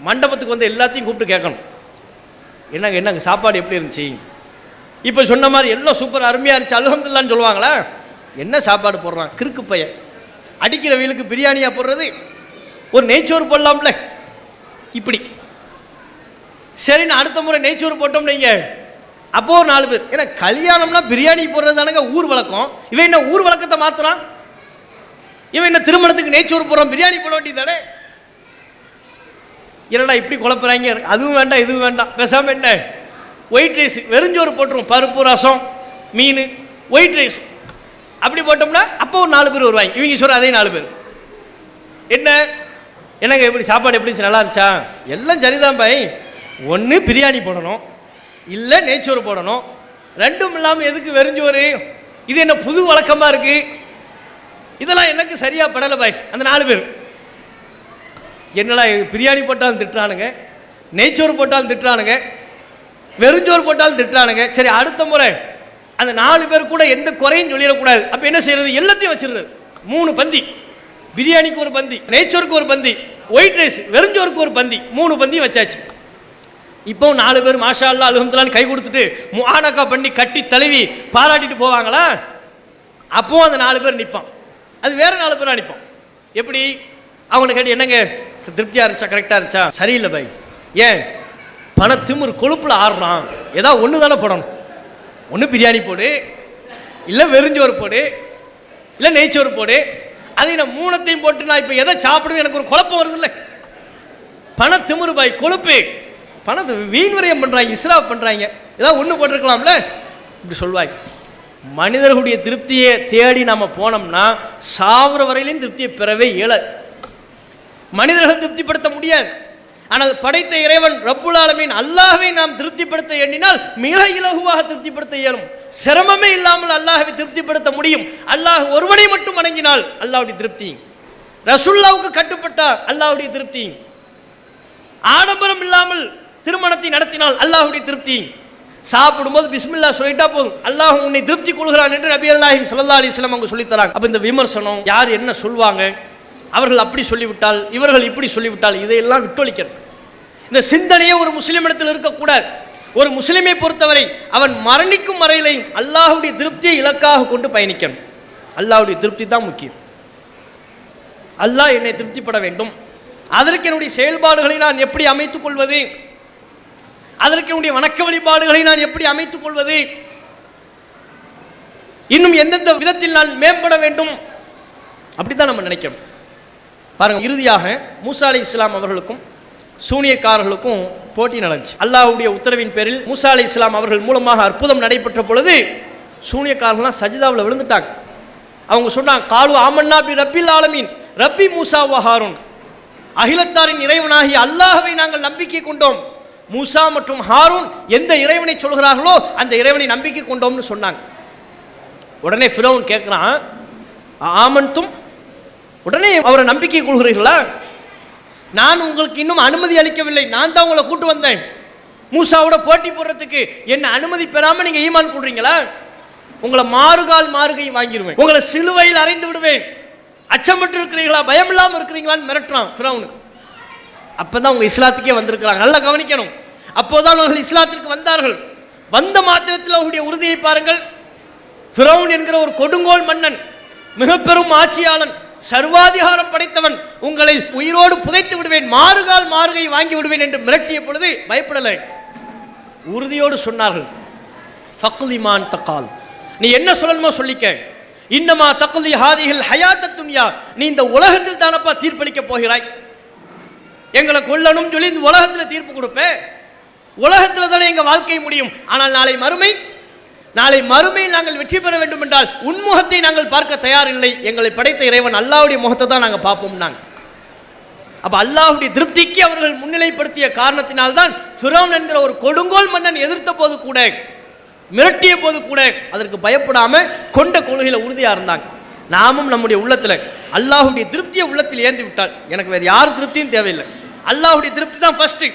மண்டபத்துக்கு வந்து எல்லாத்தையும் கூப்பிட்டு கேட்கணும், என்னங்க சாப்பாடு எப்படி இருந்துச்சு, இப்போ சொன்ன மாதிரி எல்லாம் சூப்பர் அருமையாக இருந்துச்சு அல்ஹம்துலில்லாஹ்னு சொல்லுவாங்களா? என்ன சாப்பாடு போடுறான் கிறுக்கு பையன், அடிக்கிற வீலுக்கு பிரியாணியாக போடுறது, ஒரு நெய்ச்சோறு போடலாம்ல இப்படி. சரின்னு அடுத்த முறை நெய்ச்சோறு போட்டோம்னு வைங்க, அப்போ ஒரு 4 பேர், ஏன்னா கல்யாணம்னா பிரியாணி போடுறது தானங்க ஊர் வழக்கம், இவன் என்ன ஊர் வழக்கத்தை மாத்துறான், இவன் என்ன திருமணத்துக்கு நெய்ச்சோறு போடுறான், பிரியாணி போட வேண்டியது தானே, என்னடா இப்படி குழப்பறாங்க, அதுவும் வேண்டாம் இதுவும் வேண்டாம், பேசாம என்ன ஒயிட் ரைஸ் வெறுஞ்சோறு போட்டுரும், பருப்பு ரசம் மீன் ஒயிட் ரைஸ் அப்படி போட்டோம்னா அப்போ ஒரு 4 பேர் வருவாங்க. இவங்க சொல்ற அதே 4 பேர், என்னங்க எப்படி சாப்பாடு எப்படி இருந்துச்சு, நல்லா இருந்துச்சா, எல்லாம் சரிதான் பாய், ஒன்று பிரியாணி போடணும், இல்லை நெய்ச்சோறு போடணும், ரெண்டும் இல்லாமல் எதுக்கு வெறுஞ்சோறு, இது என்ன புது வழக்கமாக இருக்கு, இதெல்லாம் எனக்கு சரியா படலை பாய். அந்த 4 பேர் என்னடா பிரியாணி போட்டாலும் திட்டுறானுங்க, நெய்ச்சோறு போட்டாலும் திட்டுறானுங்க, வெறுஞ்சோறு போட்டாலும் திட்டுறானுங்க. சரி, அடுத்த முறை அந்த 4 பேர் கூட எந்த குறையும் சொல்லிடக்கூடாது. அப்போ என்ன செய்யறது, எல்லாத்தையும் வச்சிருது, 3 பந்தி, பிரியாணிக்கு ஒரு பந்தி, நெய்ச்சோருக்கு ஒரு பந்தி, ஒயிட் ரைஸ் வெறுஞ்சோருக்கு ஒரு பந்தி, 3 பந்தி வச்சாச்சு. இப்போ 4 பேர் மாஷா அல்லாஹ் அல்ஹம்துலில்லாஹ் கை கொடுத்துட்டு முஆனகா பண்ணி கட்டி தழுவி பாராட்டிட்டு போவாங்களா? அப்போ அந்த 4 பேர் நிற்பான், அது வேற 4 பேர் நிற்பான். எப்படி அவங்களை கேட்டு, என்னங்க திருப்தியா இருந்துச்சா, கரெக்டா இருந்துச்சா, சரியில்லை பாய், ஏன் பண திமிரு கொழுப்புல ஆடுறான், ஏதாவது ஒன்று தானே போடணும், ஒன்று பிரியாணி போடு, இல்லை வெறுஞ்சோறு போடு, இல்லை நெய்ச்சோறு போடு, அதை நான் 3த்தையும் போட்டு நான் இப்போ எதை சாப்பிடுவேன் எனக்கு ஒரு குழப்பம் வருது இல்லை, பண திமிரு பாய், கொழுப்பு, பணத்தை வீண் விரயம் பண்றாங்க, இஸ்ராப் பண்றாங்க, ஏதாவது ஒன்று போட்டிருக்கலாம்ல இப்படி சொல்லுவாங்க. மனிதர்களுடைய திருப்தியை தேடி நம்ம போனோம்னா சாவர வரையிலும் திருப்தியை பெறவே இயலாது, மனிதர்கள் திருப்திப்படுத்த முடியாது. ஆனால் படைத்த இறைவன் ரப்புல் ஆலமீன் அல்லாஹ்வை நாம் திருப்திப்படுத்த எண்ணினால் மிக இலகுவாக திருப்திப்படுத்த இயலும், சிரமமே இல்லாமல் அல்லாஹ்வை திருப்திப்படுத்த முடியும். அல்லாஹ் ஒருவனை மட்டும் வணங்கினால் அல்லாஹ்வுடைய திருப்தி, ரசூலுல்லாஹ்வுக்கு கட்டுப்பட்டா அல்லாஹ்வுடைய திருப்தி, ஆடம்பரம் இல்லாமல் திருமணத்தை நடத்தினால் அல்லாஹ்வுடைய திருப்தி, சாப்பிடும்போது பிஸ்மில்லாஹ் சொல்லிட்டா போதும் அல்லாஹ் உன்னை திருப்தி கொள்கிறான் என்று நபி அல்லாஹிம் ஸல்லல்லாஹு அலைஹி வஸல்லம் அவங்க சொல்லி தராங்க. அப்ப இந்த விமர்சனம், யார் என்ன சொல்வாங்க, அவர்கள் அப்படி சொல்லிவிட்டால் இவர்கள் இப்படி சொல்லிவிட்டால், இதையெல்லாம் விட்டொழிக்கணும். இந்த சிந்தனையே ஒரு முஸ்லிமிடத்தில் இருக்கக்கூடாது. ஒரு முஸ்லிமை பொறுத்தவரை அவன் மரணிக்கும் வரையிலையும் அல்லாஹ்வுடைய திருப்தியை இலக்காக கொண்டு பயணிக்கணும். அல்லாஹ்வுடைய திருப்தி தான் முக்கியம். அல்லாஹ் என்னை திருப்திப்பட வேண்டும், அதற்கு என்னுடைய செயல்பாடுகளை நான் எப்படி அமைத்துக் கொள்வது, அதற்கு என்னுடைய வணக்க வழிபாடுகளை நான் எப்படி அமைத்துக் கொள்வது, இன்னும் எந்தெந்த விதத்தில் நான் மேம்பட வேண்டும், அப்படித்தான் நம்ம நினைக்கிறோம். பாருங்க, இறுதியாக மூசா அலைஹிஸ்ஸலாம் அவர்களுக்கும் சூனியக்காரர்களுக்கும் போட்டி நடந்துச்சு. அல்லாஹ்வுடைய உத்தரவின் பேரில் மூசா அலைஹிஸ்ஸலாம் அவர்கள் மூலமாக அற்புதம் நடைபெற்ற பொழுது சூனியக்காரர்கள்லாம் சஜிதாவில் விழுந்துட்டாங்க. அவங்க சொன்னாங்க, காலு ஆமன்னா பி ரப்பில் ஆலமீன் ரப்பி மூசா வ ஹாரூன், அகிலத்தாரின் இறைவனாகிய அல்லாஹ்வை நாங்கள் நம்பிக்கை கொண்டோம், மூசா மற்றும் ஹாரூன் எந்த இறைவனை சொல்கிறார்களோ அந்த இறைவனை நம்பிக்கை கொண்டோம்னு சொன்னாங்க. உடனே ஃபிரௌன் கேட்குறான், ஆமன்தும், உடனே அவரை நம்பிக்கை கொள்கிறீர்களா? நான் உங்களுக்கு இன்னும் அனுமதி அளிக்கவில்லை, நான் தான் உங்களை கூட்டு வந்தேன் மூசாவோட போட்டி போடுறதுக்கு, என்ன அனுமதி பெறாம நீங்க ஈமான் கொள்றீங்களா? உங்களை மாறுகால் மாறுகை வாங்கிடுவேன், உங்களை சிலுவையில் அறைந்து விடுவேன், அச்சமற்று இருக்கிறீர்களா, பயம் இல்லாமல் இருக்கிறீங்களான்னு மிரட்டுறான் ஃபிரௌன். அப்பதான் உங்க இஸ்லாத்துக்கே வந்திருக்கிறாங்க, நல்லா கவனிக்கணும். அப்போதான் அவர்கள் இஸ்லாத்திற்கு வந்தார்கள். வந்த மாத்திரத்தில் அவருடைய உறுதியை பாருங்கள். ஃபிரௌன் என்கிற ஒரு கொடுங்கோல் மன்னன், மிக பெரும் ஆட்சியாளன், சர்வாதிகாரம் படைத்தவன், உங்களை உயிரோடு புதைத்து விடுவேன், மாறுகால் மாறுகை வாங்கி விடுவேன் என்று மிரட்டிய பொழுது பயப்படலை, உறுதியோடு சொன்னார்கள், ஃபக்லிமான் தக்கால், நீ என்ன சொல்லணுமோ சொல்லிக்க, இன்னமா தக்லி ஹாதிஹில் ஹயாத்தத் துன்யா, நீ இந்த உலகத்தில் தானப்பா தீர்ப்பளிக்க போகிறாய், எங்களை கொல்லணும் சொல்லி இந்த உலகத்தில் தீர்ப்பு கொடுப்பேன், உலகத்தில் தானே எங்க வாழ்க்கை முடியும். ஆனால் நாளை மறுமையில் நாங்கள் வெற்றி பெற வேண்டும் என்றால் உன்முகத்தை நாங்கள் பார்க்க தயாரில்லை, எங்களை படைத்த இறைவன் அல்லாஹ்வுடைய முகத்தை தான் நாங்கள் பார்ப்போம். அப்ப அல்லாஹ்வுடைய திருப்திக்கு அவர்கள் முன்னிலைப்படுத்திய காரணத்தினால்தான் ஃபிரௌன் என்கிற ஒரு கொடுங்கோல் மன்னன் எதிர்த்த போது கூட, மிரட்டிய போது கூட அதற்கு பயப்படாம கொண்ட கொள்கையில உறுதியா இருந்தாங்க. நாமும் நம்முடைய உள்ளத்துல அல்லாஹ்வுடைய திருப்தியை உள்ளத்தில் ஏந்தி விட்டால் எனக்கு வேற யார் திருப்தியும் தேவையில்லை, அல்லாஹ்வுடைய திருப்தி தான் ஃபர்ஸ்ட்,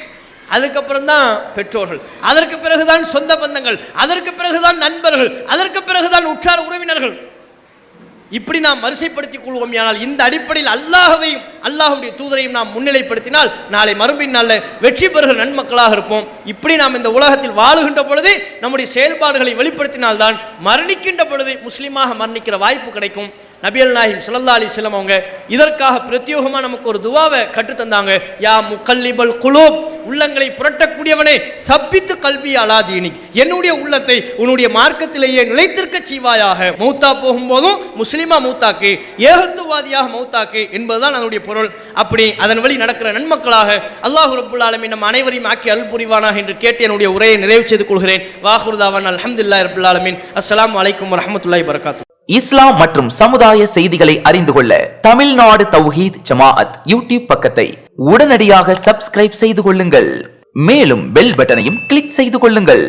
அதுக்கப்புறம் தான் பெற்றோர்கள், அதற்கு பிறகுதான் சொந்த பந்தங்கள், அதற்கு பிறகுதான் நண்பர்கள், அதற்கு பிறகுதான் உற்றார் உறவினர்கள். இப்படி நாம் வரிசைப்படுத்திக் கொள்வோம். ஆனால் இந்த அடிப்படையில் அல்லாஹ்வையும் அல்லாஹ்வுடைய தூதரையும் நாம் முன்னிலைப்படுத்தினால் நாளை மறுமையின் நாளில் வெற்றி பெறுகிற நன்மக்களாக இருப்போம். இப்படி நாம் இந்த உலகத்தில் வாழுகின்ற பொழுது நம்முடைய செயல்பாடுகளை வெளிப்படுத்தினால்தான் மரணிக்கின்ற பொழுது முஸ்லீமாக மரணிக்கிற வாய்ப்பு கிடைக்கும். நபிகள் நாயகம் ஸல்லல்லாஹு அலைஹி வஸல்லம் அவங்க இதற்காக பிரத்யோகமாக நமக்கு ஒரு துவாவை கற்றுத்தந்தாங்க. யா முகல்லிபல் குலூப், உள்ளங்களை புரட்டக்கூடியவனே, சப்பித்து கல்வி அலா தீனிக், என்னுடைய உள்ளத்தை உன்னுடைய மார்க்கத்திலேயே நிலைத்திருக்க செய்வாயாக, மௌத்தா போகும்போதும் முஸ்லிமா மௌத்தாக்கு, ஏகத்துவாதியாக மௌத்தாக்கு என்பதுதான் அதனுடைய பொருள். அப்படி அதன் வழி நடக்கிற நன்மக்களாக அல்லாஹ் ரப்புல் ஆலமீன் நம் அனைவரையும் ஆக்கி அருள் புரிவானாக என்று கேட்டு என்னுடைய உரையை நிறைவு செய்து கொள்கிறேன். வாஹிரு தாவானா அல்ஹம்துலில்லாஹி ரப்பில் ஆலமீன். அஸ்ஸலாமு அலைக்கும் வரஹ்மத்துல்லாஹி வபரகாத்துஹு. இஸ்லாம் மற்றும் சமுதாய செய்திகளை அறிந்து கொள்ள தமிழ்நாடு தௌஹீத் ஜமாஅத் யூடியூப் பக்கத்தை உடனடியாக சப்ஸ்கிரைப் செய்து கொள்ளுங்கள். மேலும் பெல் பட்டனையும் கிளிக் செய்து கொள்ளுங்கள்.